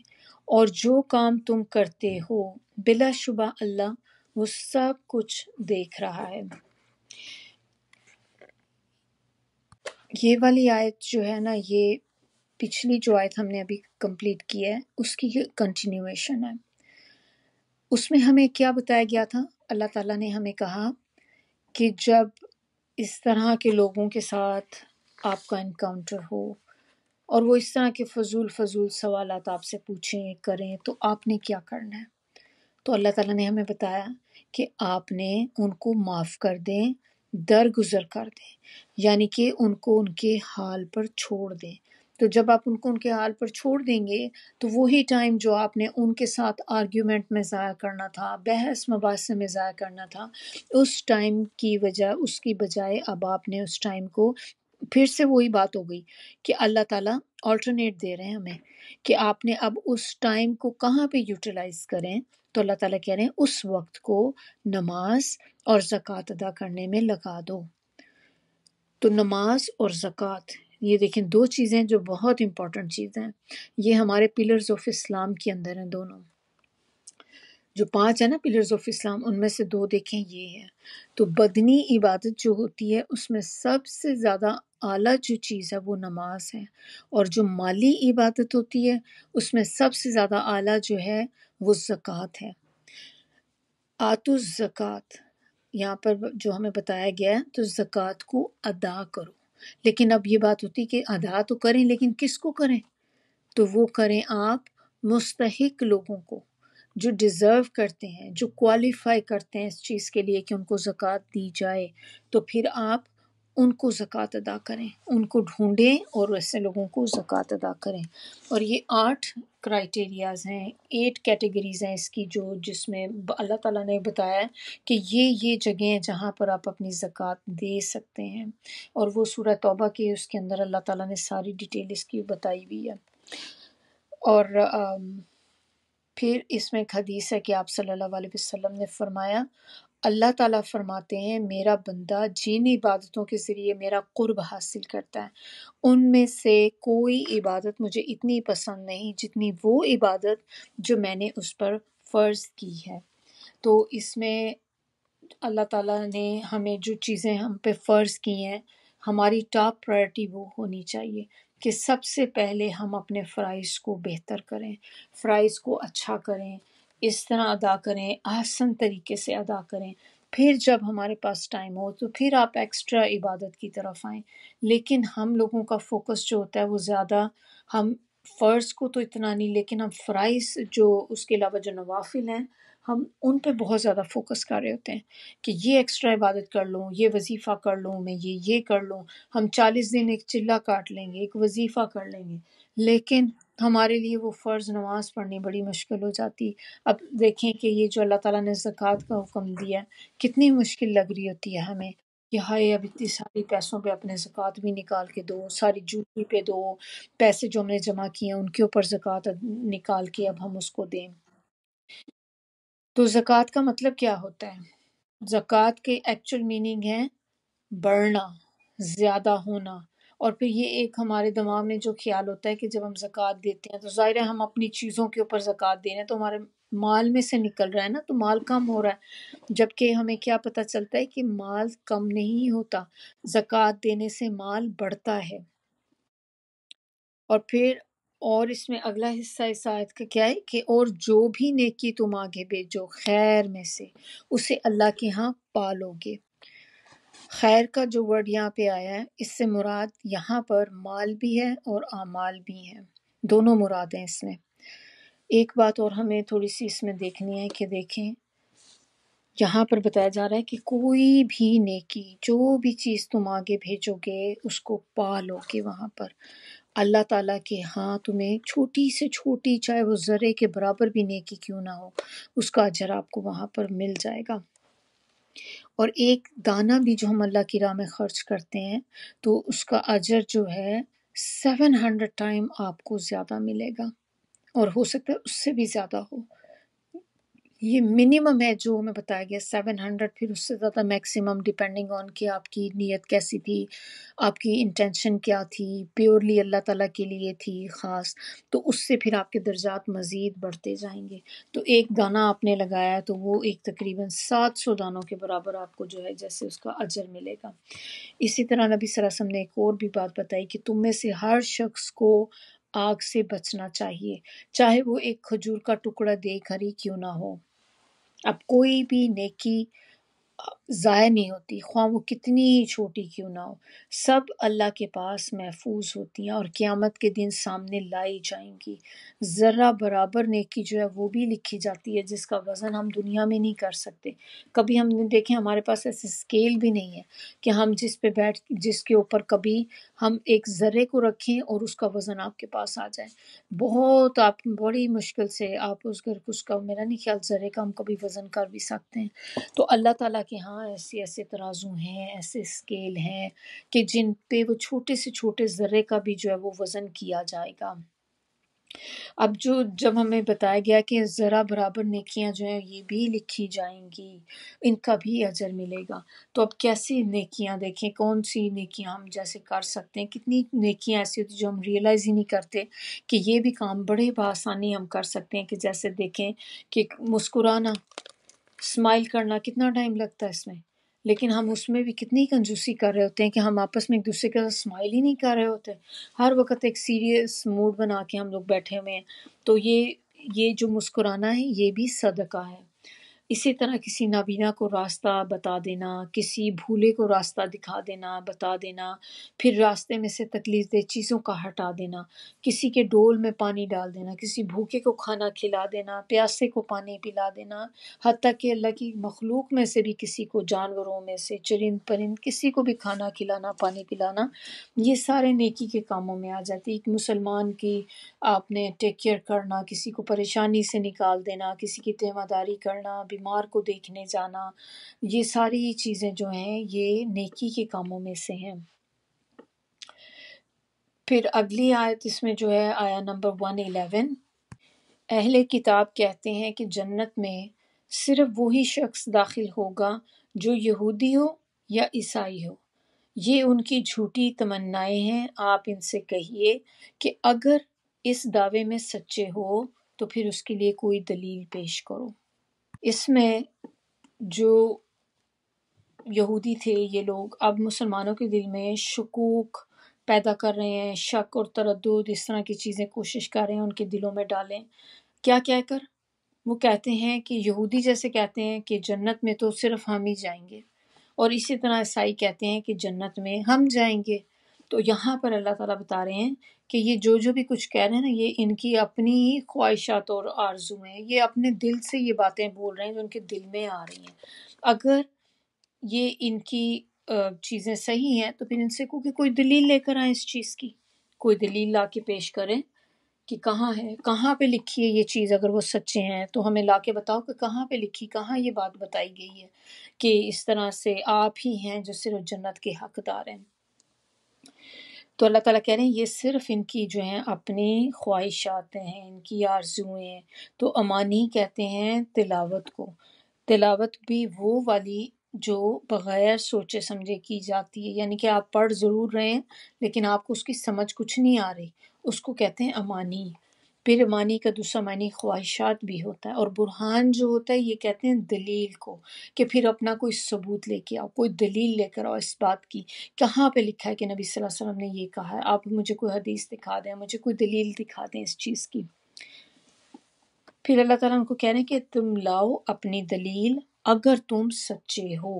S1: اور جو کام تم کرتے ہو بلا شبہ اللہ وہ سب کچھ دیکھ رہا ہے۔ یہ والی آیت جو ہے نا، یہ پچھلی جو آیت ہم نے ابھی کمپلیٹ کی ہے اس کی کنٹینیویشن ہے۔ اس میں ہمیں کیا بتایا گیا تھا؟ اللہ تعالیٰ نے ہمیں کہا کہ جب اس طرح کے لوگوں کے ساتھ آپ کا انکاؤنٹر ہو اور وہ اس طرح کے فضول سوالات آپ سے پوچھیں کریں تو آپ نے کیا کرنا ہے؟ تو اللہ تعالیٰ نے ہمیں بتایا کہ آپ نے ان کو معاف کر دیں، درگزر کر دیں، یعنی کہ ان کو ان کے حال پر چھوڑ دیں۔ تو جب آپ ان کو ان کے حال پر چھوڑ دیں گے تو وہی ٹائم جو آپ نے ان کے ساتھ آرگیومنٹ میں ضائع کرنا تھا، بحث مباحثے میں ضائع کرنا تھا، اس ٹائم کی اس کی بجائے اب آپ نے اس ٹائم کو پھر سے وہی بات ہو گئی کہ اللہ تعالیٰ آلٹرنیٹ دے رہے ہیں ہمیں کہ آپ نے اب اس ٹائم کو کہاں پہ یوٹیلائز کریں۔ تو اللہ تعالیٰ کہہ رہے ہیں اس وقت کو نماز اور زکوٰۃ ادا کرنے میں لگا دو۔ تو نماز اور زکوٰۃ، یہ دیکھیں دو چیزیں جو بہت امپورٹنٹ چیزیں ہیں، یہ ہمارے پلرز آف اسلام کے اندر ہیں دونوں۔ جو 5 ہیں نا پلرز آف اسلام، ان میں سے 2 دیکھیں یہ ہے۔ تو بدنی عبادت جو ہوتی ہے اس میں سب سے زیادہ اعلیٰ جو چیز ہے وہ نماز ہے، اور جو مالی عبادت ہوتی ہے اس میں سب سے زیادہ اعلیٰ جو ہے وہ زکوٰۃ ہے۔ آتو الزکوٰۃ یہاں پر جو ہمیں بتایا گیا ہے تو زکوٰۃ کو ادا کرو، لیکن اب یہ بات ہوتی کہ ادا تو کریں لیکن کس کو کریں؟ تو وہ کریں آپ مستحق لوگوں کو، جو ڈیزرو کرتے ہیں، جو کوالیفائی کرتے ہیں اس چیز کے لیے کہ ان کو زکوٰۃ دی جائے، تو پھر آپ ان کو زکوٰۃ ادا کریں، ان کو ڈھونڈیں اور ایسے لوگوں کو زکوٰۃ ادا کریں۔ اور یہ 8 کرائٹیریاز ہیں، 8 کیٹیگریز ہیں اس کی، جس میں اللہ تعالیٰ نے بتایا کہ یہ جگہیں ہیں جہاں پر آپ اپنی زکوٰۃ دے سکتے ہیں، اور وہ سورہ توبہ کے اس کے اندر اللہ تعالیٰ نے ساری ڈیٹیل اس کی بتائی ہوئی ہے۔ اور پھر اس میں ایک حدیث ہے کہ آپ صلی اللہ علیہ وسلم نے فرمایا، اللہ تعالیٰ فرماتے ہیں میرا بندہ جن عبادتوں کے ذریعے میرا قرب حاصل کرتا ہے ان میں سے کوئی عبادت مجھے اتنی پسند نہیں جتنی وہ عبادت جو میں نے اس پر فرض کی ہے۔ تو اس میں اللہ تعالیٰ نے ہمیں جو چیزیں ہم پہ فرض کی ہیں، ہماری ٹاپ پرائرٹی وہ ہونی چاہیے کہ سب سے پہلے ہم اپنے فرائض کو بہتر کریں، فرائض کو اچھا کریں، اس طرح ادا کریں، آسان طریقے سے ادا کریں، پھر جب ہمارے پاس ٹائم ہو تو پھر آپ ایکسٹرا عبادت کی طرف آئیں۔ لیکن ہم لوگوں کا فوکس جو ہوتا ہے وہ زیادہ ہم فرض کو تو اتنا نہیں، لیکن ہم فرائض جو اس کے علاوہ جو نوافل ہیں ہم ان پہ بہت زیادہ فوکس کر رہے ہوتے ہیں کہ یہ ایکسٹرا عبادت کر لوں، یہ وظیفہ کر لوں، میں یہ کر لوں، ہم 40 دن ایک چلہ کاٹ لیں گے، ایک وظیفہ کر لیں گے، لیکن ہمارے لیے وہ فرض نماز پڑھنی بڑی مشکل ہو جاتی۔ اب دیکھیں کہ یہ جو اللہ تعالیٰ نے زکوٰۃ کا حکم دیا کتنی مشکل لگ رہی ہوتی ہے ہمیں کہ ہائے اب اتنی ساری پیسوں پہ اپنے زکوٰۃ بھی نکال کے دو، ساری جوتی پہ دو، پیسے جو ہم نے جمع کیے ہیں ان کے اوپر زکوٰۃ نکال کے اب ہم اس کو دیں۔ تو زکوٰۃ کا مطلب کیا ہوتا ہے؟ زکوٰۃ کے ایکچوئل میننگ ہے بڑھنا، زیادہ ہونا۔ اور پھر یہ ایک ہمارے دماغ میں جو خیال ہوتا ہے کہ جب ہم زکوٰۃ دیتے ہیں تو ظاہر ہے ہم اپنی چیزوں کے اوپر زکوٰۃ دے رہے ہیں تو ہمارے مال میں سے نکل رہا ہے نا، تو مال کم ہو رہا ہے، جبکہ ہمیں کیا پتہ چلتا ہے کہ مال کم نہیں ہوتا، زکوٰۃ دینے سے مال بڑھتا ہے۔ اور پھر اور اس میں اگلا حصہ اس آیت کا کیا ہے کہ اور جو بھی نیکی تم آگے بھیجو خیر میں سے اسے اللہ کے ہاں پالو گے۔ خیر کا جو ورڈ یہاں پہ آیا ہے اس سے مراد یہاں پر مال بھی ہے اور اعمال بھی ہیں، دونوں مراد ہیں اس میں۔ ایک بات اور ہمیں تھوڑی سی اس میں دیکھنی ہے کہ دیکھیں یہاں پر بتایا جا رہا ہے کہ کوئی بھی نیکی، جو بھی چیز تم آگے بھیجو گے اس کو پالو گے وہاں پر۔ اللہ تعالیٰ کے ہاں تمہیں چھوٹی سے چھوٹی، چاہے وہ ذرے کے برابر بھی نیکی کیوں نہ ہو، اس کا اجر آپ کو وہاں پر مل جائے گا۔ اور ایک دانہ بھی جو ہم اللہ کی راہ میں خرچ کرتے ہیں تو اس کا اجر جو ہے 700 ٹائم آپ کو زیادہ ملے گا، اور ہو سکتا ہے اس سے بھی زیادہ ہو۔ یہ منیمم ہے جو ہمیں بتایا گیا 700، پھر اس سے زیادہ میکسیمم ڈیپینڈنگ آن کہ آپ کی نیت کیسی تھی، آپ کی انٹینشن کیا تھی، پیورلی اللہ تعالیٰ کے لیے تھی خاص، تو اس سے پھر آپ کے درجات مزید بڑھتے جائیں گے۔ تو ایک دانہ آپ نے لگایا تو وہ ایک تقریباً 700 دانوں کے برابر آپ کو جو ہے جیسے اس کا اجر ملے گا۔ اسی طرح نبی صلی اللہ علیہ وسلم نے ایک اور بھی بات بتائی کہ تم میں سے ہر شخص کو آگ سے بچنا چاہیے، چاہے وہ ایک کھجور کا ٹکڑا دے کر ہی کیوں نہ ہو۔ اب کوئی بھی نیکی ضائع نہیں ہوتی، خواہ وہ کتنی ہی چھوٹی کیوں نہ ہو، سب اللہ کے پاس محفوظ ہوتی ہیں اور قیامت کے دن سامنے لائی جائیں گی۔ ذرہ برابر نیکی جو ہے وہ بھی لکھی جاتی ہے جس کا وزن ہم دنیا میں نہیں کر سکتے۔ کبھی ہم نے دیکھیں ہمارے پاس ایسے اسکیل بھی نہیں ہے کہ ہم جس کے اوپر کبھی ہم ایک ذرے کو رکھیں اور اس کا وزن آپ کے پاس آ جائے۔ بہت آپ بڑی مشکل سے آپ اس کا میرا نہیں خیال ذرے کا ہم کبھی وزن کر بھی سکتے ہیں۔ تو اللہ تعالیٰ کے ہاں ایسے ترازو ہیں، ایسے اسکیل ہیں کہ جن پہ وہ چھوٹے سے چھوٹے ذرے کا بھی جو ہے وہ وزن کیا جائے گا۔ اب جب ہمیں بتایا گیا کہ ذرا برابر نیکیاں جو ہیں یہ بھی لکھی جائیں گی، ان کا بھی اجر ملے گا، تو اب کیسی نیکیاں دیکھیں، کون سی نیکیاں ہم جیسے کر سکتے ہیں۔ کتنی نیکیاں ایسی ہوتی ہیں جو ہم ریئلائز ہی نہیں کرتے کہ یہ بھی کام بڑے بآسانی ہم کر سکتے ہیں۔ کہ جیسے دیکھیں کہ مسکرانا، اسمائل کرنا کتنا ٹائم لگتا ہے اس میں، لیکن ہم اس میں بھی کتنی کنجوسی کر رہے ہوتے ہیں کہ ہم آپس میں ایک دوسرے کے ساتھ اسمائل ہی نہیں کر رہے ہوتے، ہر وقت ایک سیریس موڈ بنا کے ہم لوگ بیٹھے ہوئے ہیں۔ تو یہ جو مسکرانا ہے یہ بھی صدقہ ہے۔ اسی طرح کسی نابینا کو راستہ بتا دینا، کسی بھولے کو راستہ دکھا دینا، بتا دینا، پھر راستے میں سے تکلیف دہ چیزوں کا ہٹا دینا، کسی کے ڈول میں پانی ڈال دینا، کسی بھوکے کو کھانا کھلا دینا، پیاسے کو پانی پلا دینا، حتیٰ کہ اللہ کی مخلوق میں سے بھی کسی کو، جانوروں میں سے چرند پرند کسی کو بھی کھانا کھلانا، پانی پلانا، یہ سارے نیکی کے کاموں میں آ جاتی۔ ایک مسلمان کی آپ نے ٹیک کیئر کرنا، کسی کو پریشانی سے نکال دینا، کسی کی تیمہ داری کرنا، بیمار کو دیکھنے جانا، یہ ساری چیزیں جو ہیں یہ نیکی کے کاموں میں سے ہیں۔ پھر اگلی آیت اس میں جو ہے آیا نمبر 111، اہل کتاب کہتے ہیں کہ جنت میں صرف وہی شخص داخل ہوگا جو یہودی ہو یا عیسائی ہو، یہ ان کی جھوٹی تمنائیں ہیں۔ آپ ان سے کہیے کہ اگر اس دعوے میں سچے ہو تو پھر اس کے لیے کوئی دلیل پیش کرو۔ اس میں جو یہودی تھے یہ لوگ اب مسلمانوں کے دل میں شکوک پیدا کر رہے ہیں، شک اور تردد، اس طرح کی چیزیں کوشش کر رہے ہیں ان کے دلوں میں ڈالیں۔ کیا کہہ کر؟ وہ کہتے ہیں کہ یہودی جیسے کہتے ہیں کہ جنت میں تو صرف ہم ہی جائیں گے، اور اسی طرح عیسائی کہتے ہیں کہ جنت میں ہم جائیں گے۔ تو یہاں پر اللہ تعالیٰ بتا رہے ہیں کہ یہ جو بھی کچھ کہہ رہے ہیں نا، یہ ان کی اپنی ہی خواہشات اور آرزو ہیں، یہ اپنے دل سے یہ باتیں بول رہے ہیں جو ان کے دل میں آ رہی ہیں۔ اگر یہ ان کی چیزیں صحیح ہیں تو پھر ان سے کہ کوئی دلیل لے کر آئیں، اس چیز کی کوئی دلیل لا کے پیش کریں کہ کہاں ہے، کہاں پہ لکھی ہے یہ چیز۔ اگر وہ سچے ہیں تو ہمیں لا کے بتاؤ کہ کہاں پہ لکھی، کہاں یہ بات بتائی گئی ہے کہ اس طرح سے آپ ہی ہیں جو صرف جنت کے حقدار ہیں۔ تو اللہ تعالیٰ کہہ رہے ہیں یہ صرف ان کی جو ہیں اپنی خواہشات ہیں، ان کی آرزویں ہیں۔ تو امانی کہتے ہیں تلاوت کو، تلاوت بھی وہ والی جو بغیر سوچے سمجھے کی جاتی ہے، یعنی کہ آپ پڑھ ضرور رہے ہیں لیکن آپ کو اس کی سمجھ کچھ نہیں آ رہی، اس کو کہتے ہیں امانی۔ پھر امانی کا دوسرا معنی خواہشات بھی ہوتا ہے، اور برہان جو ہوتا ہے یہ کہتے ہیں دلیل کو، کہ پھر اپنا کوئی ثبوت لے کے آؤ، کوئی دلیل لے کر آؤ اس بات کی، کہاں پہ لکھا ہے کہ نبی صلی اللہ علیہ وسلم نے یہ کہا ہے، آپ مجھے کوئی حدیث دکھا دیں، مجھے کوئی دلیل دکھا دیں اس چیز کی۔ پھر اللہ تعالیٰ ان کو کہہ رہے ہیں کہ تم لاؤ اپنی دلیل اگر تم سچے ہو۔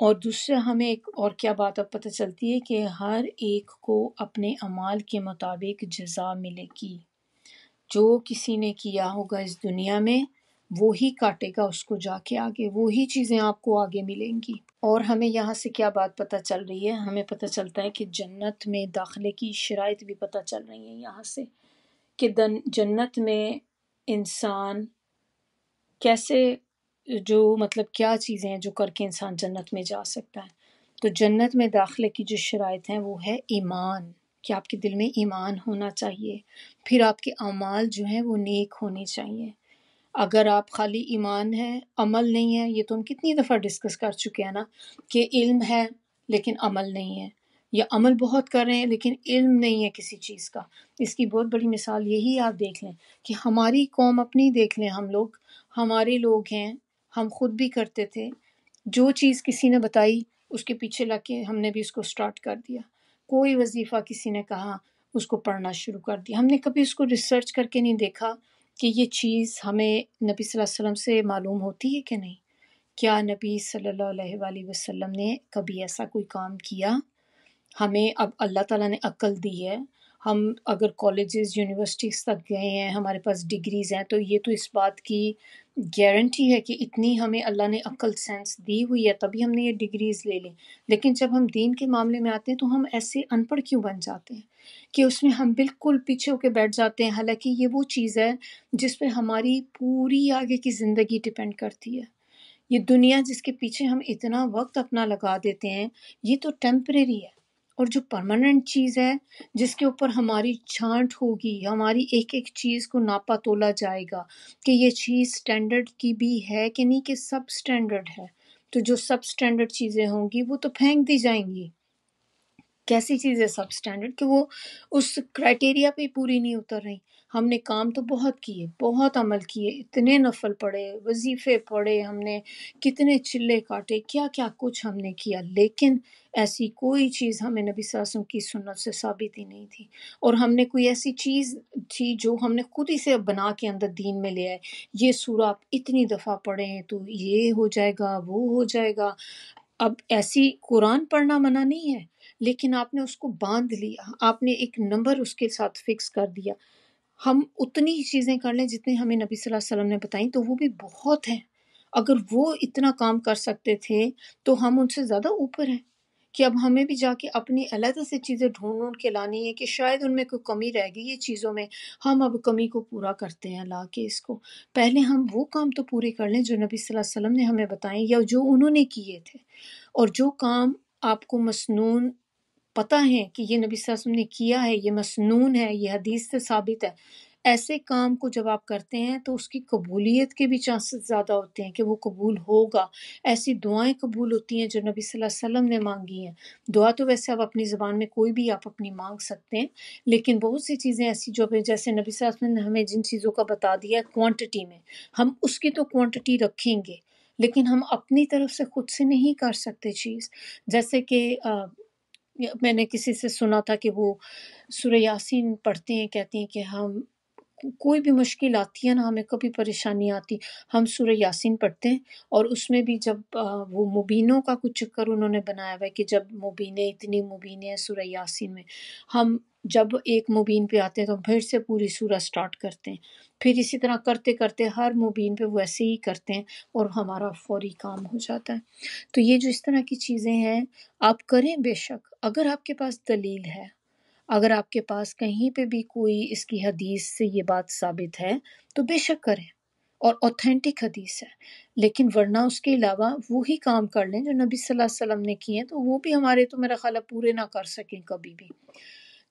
S1: اور دوسرا ہمیں ایک اور کیا بات اب پتہ چلتی ہے کہ ہر ایک کو اپنے اعمال کے مطابق جزا ملے گی، جو کسی نے کیا ہوگا اس دنیا میں وہی کاٹے گا اس کو جا کے آگے، وہی چیزیں آپ کو آگے ملیں گی۔ اور ہمیں یہاں سے کیا بات پتہ چل رہی ہے، ہمیں پتہ چلتا ہے کہ جنت میں داخلے کی شرائط بھی پتہ چل رہی ہیں یہاں سے، کہ جنت میں انسان کیسے، جو مطلب کیا چیزیں ہیں جو کر کے انسان جنت میں جا سکتا ہے۔ تو جنت میں داخلے کی جو شرائط ہیں وہ ہے ایمان، کہ آپ کے دل میں ایمان ہونا چاہیے، پھر آپ کے اعمال جو ہیں وہ نیک ہونے چاہیے۔ اگر آپ خالی ایمان ہے عمل نہیں ہے، یہ تو ہم کتنی دفعہ ڈسکس کر چکے ہیں نا، کہ علم ہے لیکن عمل نہیں ہے، یا عمل بہت کر رہے ہیں لیکن علم نہیں ہے کسی چیز کا۔ اس کی بہت بڑی مثال یہی آپ دیکھ لیں کہ ہماری قوم اپنی دیکھ لیں، ہم لوگ، ہمارے لوگ ہیں، ہم خود بھی کرتے تھے، جو چیز کسی نے بتائی اس کے پیچھے لگ کے ہم نے بھی اس کو سٹارٹ کر دیا، کوئی وظیفہ کسی نے کہا اس کو پڑھنا شروع کر دیا، ہم نے کبھی اس کو ریسرچ کر کے نہیں دیکھا کہ یہ چیز ہمیں نبی صلی اللہ علیہ وسلم سے معلوم ہوتی ہے کہ نہیں، کیا نبی صلی اللہ علیہ وآلہ وسلم نے کبھی ایسا کوئی کام کیا؟ ہمیں اب اللہ تعالیٰ نے عقل دی ہے، ہم اگر کالجز یونیورسٹیز تک گئے ہیں، ہمارے پاس ڈگریز ہیں، تو یہ تو اس بات کی گارنٹی ہے کہ اتنی ہمیں اللہ نے عقل سینس دی ہوئی ہے تبھی ہم نے یہ ڈگریز لے لیں۔ لیکن جب ہم دین کے معاملے میں آتے ہیں تو ہم ایسے ان پڑھ کیوں بن جاتے ہیں کہ اس میں ہم بالکل پیچھے ہو کے بیٹھ جاتے ہیں، حالانکہ یہ وہ چیز ہے جس پہ ہماری پوری آگے کی زندگی ڈپینڈ کرتی ہے۔ یہ دنیا جس کے پیچھے ہم اتنا وقت اپنا لگا دیتے ہیں یہ تو ٹیمپریری ہے، اور جو پرماننٹ چیز ہے جس کے اوپر ہماری چھانٹ ہوگی، ہماری ایک ایک چیز کو ناپا تولا جائے گا کہ یہ چیز سٹینڈرڈ کی بھی ہے کہ نہیں، کہ سب سٹینڈرڈ ہے، تو جو سب سٹینڈرڈ چیزیں ہوں گی وہ تو پھینک دی جائیں گی۔ کیسی چیز ہے سب سٹینڈرڈ کہ وہ اس کرائٹیریا پہ پوری نہیں اتر رہی۔ ہم نے کام تو بہت کیے، بہت عمل کیے، اتنے نفل پڑھے، وظیفے پڑھے، ہم نے کتنے چلے کاٹے، کیا کیا کچھ ہم نے کیا، لیکن ایسی کوئی چیز ہمیں نبی صلی اللہ علیہ وسلم کی سنت سے ثابت ہی نہیں تھی، اور ہم نے کوئی ایسی چیز تھی جو ہم نے خود ہی سے بنا کے اندر دین میں لے آئے، یہ سورہ آپ اتنی دفعہ پڑھیں تو یہ ہو جائے گا، وہ ہو جائے گا۔ اب ایسی قرآن پڑھنا منع نہیں ہے، لیکن آپ نے اس کو باندھ لیا، آپ نے ایک نمبر اس کے ساتھ فکس کر دیا۔ ہم اتنی ہی چیزیں کر لیں جتنے ہمیں نبی صلی اللہ علیہ وسلم نے بتائیں تو وہ بھی بہت ہیں۔ اگر وہ اتنا کام کر سکتے تھے تو ہم ان سے زیادہ اوپر ہیں، کہ اب ہمیں بھی جا کے اپنی علیحدہ سے چیزیں ڈھونڈ کے لانی ہے کہ شاید ان میں کوئی کمی رہ گئی ہے چیزوں میں، ہم اب کمی کو پورا کرتے ہیں لا کے اس کو۔ پہلے ہم وہ کام تو پورے کر لیں جو نبی صلی اللہ علیہ وسلم نے ہمیں بتائیں یا جو انہوں نے کیے تھے، اور جو کام آپ کو مسنون پتہ ہے کہ یہ نبی صلی اللہ علیہ وسلم نے کیا ہے، یہ مسنون ہے، یہ حدیث سے ثابت ہے، ایسے کام کو جب آپ کرتے ہیں تو اس کی قبولیت کے بھی چانسز زیادہ ہوتے ہیں کہ وہ قبول ہوگا۔ ایسی دعائیں قبول ہوتی ہیں جو نبی صلی اللہ علیہ وسلم نے مانگی ہیں۔ دعا تو ویسے آپ اپنی زبان میں کوئی بھی آپ اپنی مانگ سکتے ہیں، لیکن بہت سی چیزیں ایسی جو جیسے نبی صلی اللہ علیہ وسلم نے ہمیں جن چیزوں کا بتا دیا ہے کوانٹٹی میں، ہم اس کی تو کوانٹٹی رکھیں گے، لیکن ہم اپنی طرف سے خود سے نہیں کر سکتے چیز۔ جیسے کہ میں نے کسی سے سنا تھا کہ وہ سورہ یاسین پڑھتے ہیں، کہتے ہیں کہ ہم کوئی بھی مشکل آتی ہے نا، ہمیں کبھی پریشانی آتی، ہم سورہ یاسین پڑھتے ہیں، اور اس میں بھی جب وہ مبینوں کا کچھ چکر انہوں نے بنایا ہوا ہے کہ جب مبینیں اتنی مبینیں ہیں سورہ یاسین میں، ہم جب ایک مبین پہ آتے ہیں تو پھر سے پوری سورہ سٹارٹ کرتے ہیں، پھر اسی طرح کرتے کرتے ہر مبین پہ ویسے ہی کرتے ہیں اور ہمارا فوری کام ہو جاتا ہے۔ تو یہ جو اس طرح کی چیزیں ہیں آپ کریں بے شک، اگر آپ کے پاس دلیل ہے، اگر آپ کے پاس کہیں پہ بھی کوئی اس کی حدیث سے یہ بات ثابت ہے تو بے شک کریں، اور اوتھینٹک حدیث ہے، لیکن ورنہ اس کے علاوہ وہی کام کر لیں جو نبی صلی اللہ علیہ وسلم نے کیے ہیں، تو وہ بھی ہمارے تو میرا خیال ہے پورے نہ کر سکیں کبھی بھی۔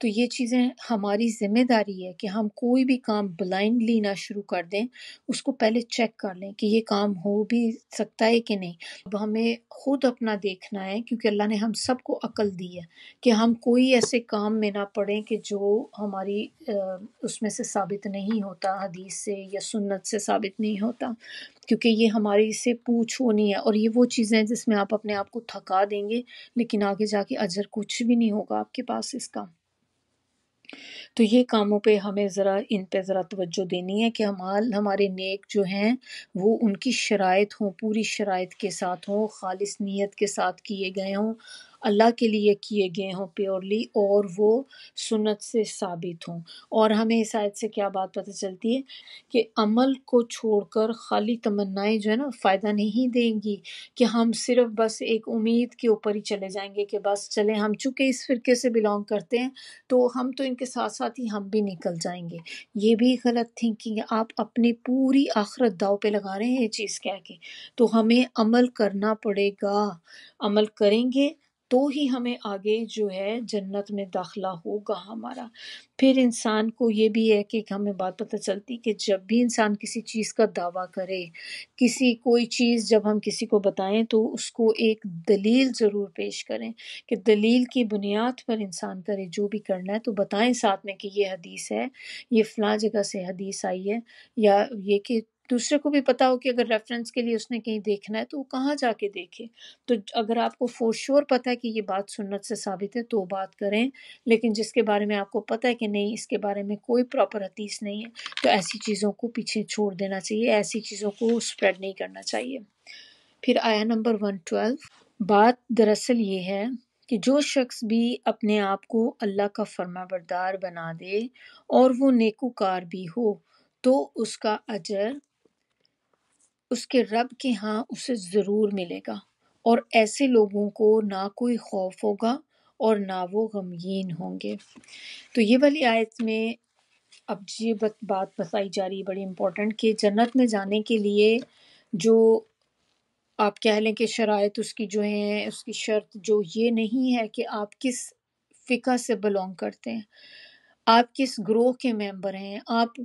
S1: تو یہ چیزیں ہماری ذمہ داری ہے کہ ہم کوئی بھی کام بلائنڈلی نہ شروع کر دیں، اس کو پہلے چیک کر لیں کہ یہ کام ہو بھی سکتا ہے کہ نہیں۔ اب ہمیں خود اپنا دیکھنا ہے، کیونکہ اللہ نے ہم سب کو عقل دی ہے کہ ہم کوئی ایسے کام میں نہ پڑیں کہ جو ہماری اس میں سے ثابت نہیں ہوتا، حدیث سے یا سنت سے ثابت نہیں ہوتا، کیونکہ یہ ہماری سے پوچھ ہونی ہے، اور یہ وہ چیزیں ہیں جس میں آپ اپنے آپ کو تھکا دیں گے لیکن آگے جا کے اجر کچھ بھی نہیں ہوگا آپ کے پاس اس کا۔ تو یہ کاموں پہ ہمیں ان پہ ذرا توجہ دینی ہے کہ ہمارے نیک جو ہیں وہ ان کی شرائط ہوں، پوری شرائط کے ساتھ ہوں، خالص نیت کے ساتھ کیے گئے ہوں، اللہ کے لیے کیے گئے ہوں پیورلی، اور وہ سنت سے ثابت ہوں۔ اور ہمیں اس آیت سے کیا بات پتہ چلتی ہے کہ عمل کو چھوڑ کر خالی تمنائیں جو ہے نا فائدہ نہیں دیں گی، کہ ہم صرف بس ایک امید کے اوپر ہی چلے جائیں گے کہ بس چلیں ہم چونکہ اس فرقے سے بلانگ کرتے ہیں تو ہم تو ان کے ساتھ ساتھ ہی ہم بھی نکل جائیں گے۔ یہ بھی غلط تھنکنگ ہے، آپ اپنی پوری آخرت داؤ پہ لگا رہے ہیں یہ چیز کہہ کے۔ تو ہمیں عمل کرنا پڑے گا، عمل کریں گے تو ہی ہمیں آگے جو ہے جنت میں داخلہ ہوگا ہمارا۔ پھر انسان کو یہ بھی ہے کہ ہمیں بات پتہ چلتی کہ جب بھی انسان کسی چیز کا دعویٰ کرے، کوئی چیز جب ہم کسی کو بتائیں تو اس کو ایک دلیل ضرور پیش کریں، کہ دلیل کی بنیاد پر انسان کرے جو بھی کرنا ہے، تو بتائیں ساتھ میں کہ یہ حدیث ہے، یہ فلاں جگہ سے حدیث آئی ہے، یا یہ کہ دوسرے کو بھی پتا ہو کہ اگر ریفرنس کے لیے اس نے کہیں دیکھنا ہے تو وہ کہاں جا کے دیکھے۔ تو اگر آپ کو فور شور پتہ ہے کہ یہ بات سنت سے ثابت ہے تو بات کریں، لیکن جس کے بارے میں آپ کو پتہ ہے کہ نہیں اس کے بارے میں کوئی پراپر حدیث نہیں ہے تو ایسی چیزوں کو پیچھے چھوڑ دینا چاہیے، ایسی چیزوں کو اسپریڈ نہیں کرنا چاہیے۔ پھر آیا نمبر 112، بات دراصل یہ ہے کہ جو شخص بھی اپنے آپ کو اللہ کا فرما بردار بنا دے اور وہ نیکوکار بھی ہو تو اس کا اجر اس کے رب کے ہاں اسے ضرور ملے گا، اور ایسے لوگوں کو نہ کوئی خوف ہوگا اور نہ وہ غمگین ہوں گے۔ تو یہ والی آیت میں اب یہ بات بتائی جا رہی ہے بڑی امپورٹنٹ، کہ جنت میں جانے کے لیے جو آپ کہہ لیں کہ شرائط اس کی جو ہیں، اس کی شرط جو یہ نہیں ہے کہ آپ کس فقہ سے بلونگ کرتے ہیں، آپ کس گروہ کے ممبر ہیں، آپ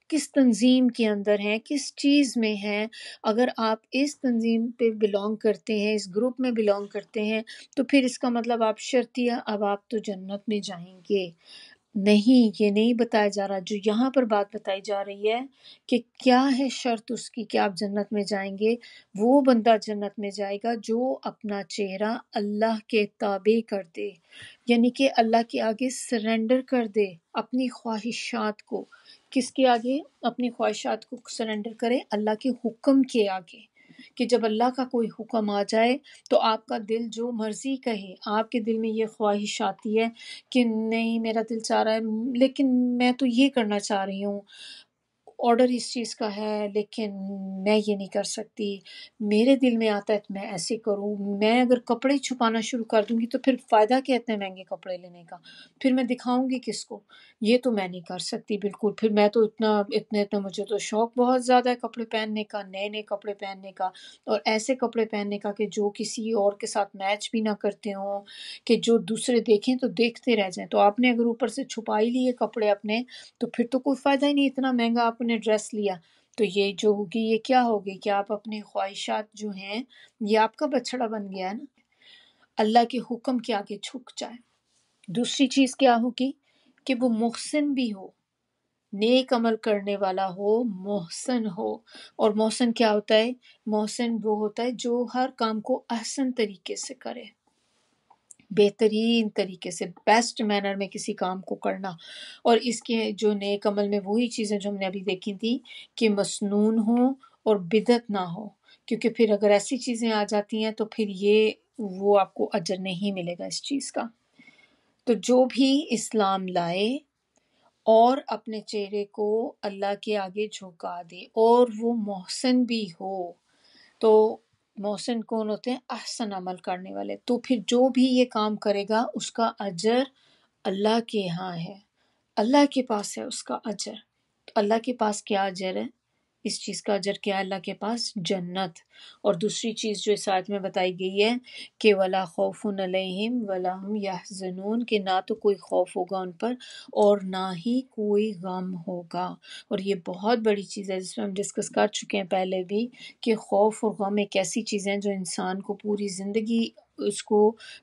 S1: کس تنظیم کے اندر ہیں، کس چیز میں ہیں۔ اگر آپ اس تنظیم پہ بلونگ کرتے ہیں، اس گروپ میں بلونگ کرتے ہیں، تو پھر اس کا مطلب آپ شرطیہ اب آپ تو جنت میں جائیں گے۔ نہیں، یہ نہیں بتایا جا رہا۔ جو یہاں پر بات بتائی جا رہی ہے کہ کیا ہے شرط اس کی کہ آپ جنت میں جائیں گے، وہ بندہ جنت میں جائے گا جو اپنا چہرہ اللہ کے تابع کر دے، یعنی کہ اللہ کے آگے سرنڈر کر دے اپنی خواہشات کو۔ کس کے آگے؟ اپنی خواہشات کو سرنڈر کرے اللہ کے حکم کے آگے، کہ جب اللہ کا کوئی حکم آ جائے تو آپ کا دل جو مرضی کہے، آپ کے دل میں یہ خواہش آتی ہے کہ نہیں میرا دل چاہ رہا ہے لیکن میں تو یہ کرنا چاہ رہی ہوں، آرڈر اس چیز کا ہے لیکن میں یہ نہیں کر سکتی، میرے دل میں آتا ہے کہ میں ایسے کروں، میں اگر کپڑے چھپانا شروع کر دوں گی تو پھر فائدہ کیا اتنے مہنگے کپڑے لینے کا، پھر میں دکھاؤں گی کس کو، یہ تو میں نہیں کر سکتی بالکل، پھر میں تو اتنے مجھے تو شوق بہت زیادہ ہے کپڑے پہننے کا، نئے نئے کپڑے پہننے کا، اور ایسے کپڑے پہننے کا کہ جو کسی اور کے ساتھ میچ بھی نہ کرتے ہوں، کہ جو دوسرے دیکھیں تو دیکھتے رہ جائیں۔ تو آپ نے اگر اوپر سے چھپا ہی لیے کپڑے اپنے تو پھر تو کوئی فائدہ ہی نہیں، اتنا مہنگا آپ نے ڈریس لیا۔ تو یہ جو ہوگی یہ کیا ہوگی کہ آپ اپنی خواہشات جو ہیں یہ آپ کا بچڑا بن گیا ہے نا، اللہ کے حکم کے آگے جھک جائے۔ دوسری چیز کیا ہوگی کہ وہ محسن بھی ہو، نیک عمل کرنے والا ہو، محسن ہو۔ اور محسن کیا ہوتا ہے؟ محسن وہ ہوتا ہے جو ہر کام کو احسن طریقے سے کرے۔ بہترین طریقے سے بیسٹ مینر میں کسی کام کو کرنا، اور اس کے جو نیک عمل میں وہی چیزیں جو ہم نے ابھی دیکھی تھی کہ مسنون ہو اور بدعت نہ ہو، کیونکہ پھر اگر ایسی چیزیں آ جاتی ہیں تو پھر یہ وہ آپ کو اجر نہیں ملے گا اس چیز کا۔ تو جو بھی اسلام لائے اور اپنے چہرے کو اللہ کے آگے جھکا دے اور وہ محسن بھی ہو، تو محسن کون ہوتے ہیں؟ احسن عمل کرنے والے۔ تو پھر جو بھی یہ کام کرے گا اس کا اجر اللہ کے ہاں ہے، اللہ کے پاس ہے اس کا اجر۔ تو اللہ کے پاس کیا اجر ہے؟ اس چیز کا اجر کیا ہے اللہ کے پاس؟ جنت۔ اور دوسری چیز جو اس آیت میں بتائی گئی ہے کہ ولا خوف علیہم ولا هم یحزنون، کہ نہ تو کوئی خوف ہوگا ان پر اور نہ ہی کوئی غم ہوگا۔ اور یہ بہت بڑی چیز ہے جس میں ہم ڈسکس کر چکے ہیں پہلے بھی، کہ خوف اور غم ایک ایسی چیزیں ہیں جو انسان کو پوری زندگی اس کو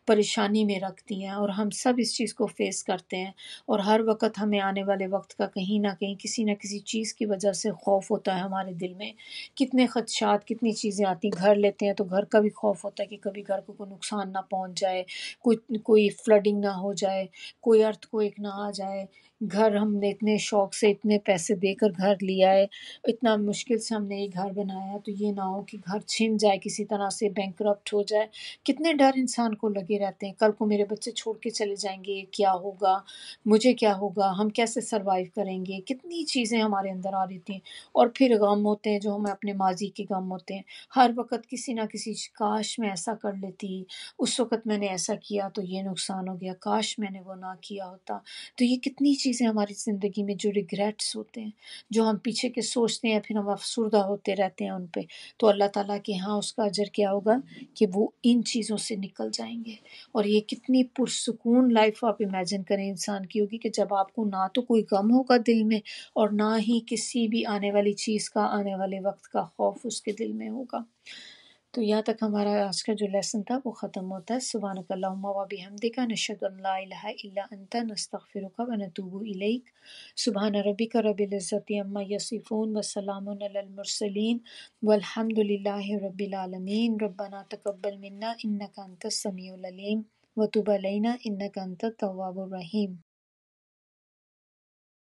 S1: پریشانی میں رکھتی ہیں، اور ہم سب اس چیز کو فیس کرتے ہیں، اور ہر وقت ہمیں آنے والے وقت کا کہیں نہ کہیں کسی نہ کسی چیز کی وجہ سے خوف ہوتا ہے ہمارے دل میں۔ کتنے خدشات، کتنی چیزیں آتی ہیں، گھر لیتے ہیں تو گھر کا بھی خوف ہوتا ہے کہ کبھی گھر کو کوئی نقصان نہ پہنچ جائے، کوئی فلڈنگ نہ ہو جائے، کوئی ارتھ کوئک نہ آ جائے۔ گھر ہم نے اتنے شوق سے اتنے پیسے دے کر گھر لیا ہے، اتنا مشکل سے ہم نے یہ گھر بنایا ہے، تو یہ نہ ہو کہ گھر چھن جائے، کسی طرح سے بینکرپٹ ہو جائے۔ کتنے ڈر انسان کو لگے رہتے ہیں، کل کو میرے بچے چھوڑ کے چلے جائیں گے، کیا ہوگا، مجھے کیا ہوگا، ہم کیسے سروائیو کریں گے، کتنی چیزیں ہمارے اندر آ رہی تھیں۔ اور پھر غم ہوتے ہیں جو ہمیں اپنے ماضی کے غم ہوتے ہیں، ہر وقت کسی نہ کسی کاش میں ایسا کر لیتی، اس وقت میں نے ایسا کیا تو یہ نقصان ہو گیا، کاش میں نے وہ نہ کیا ہوتا۔ تو یہ کتنی چیزیں ہماری زندگی میں جو ریگریٹس ہوتے ہیں، جو ہم پیچھے کے سوچتے ہیں، پھر ہم افسردہ ہوتے رہتے ہیں ان پہ، تو اللہ تعالیٰ کے ہاں اس کا اجر کیا ہوگا کہ وہ ان چیزوں سے نکل جائیں گے۔ اور یہ کتنی پرسکون لائف آپ امیجن کریں انسان کی ہوگی کہ جب آپ کو نہ تو کوئی غم ہوگا دل میں، اور نہ ہی کسی بھی آنے والی چیز کا، آنے والے وقت کا خوف اس کے دل میں ہوگا۔ تو یہاں تک ہمارا آج کا جو لیسن تھا وہ ختم ہوتا ہے۔ سبحانک اللہم و بحمدک، نشہد ان لا الہ الا انت، نستغفرک و نتوب الیک۔ سبحان ربک رب العزت عما یصفون وسلام علی المرسلین والحمد للہ رب العالمین۔ ربنا تقبل منا انک انت السمیع العلیم وتب علینا انک انت التواب الرحیم۔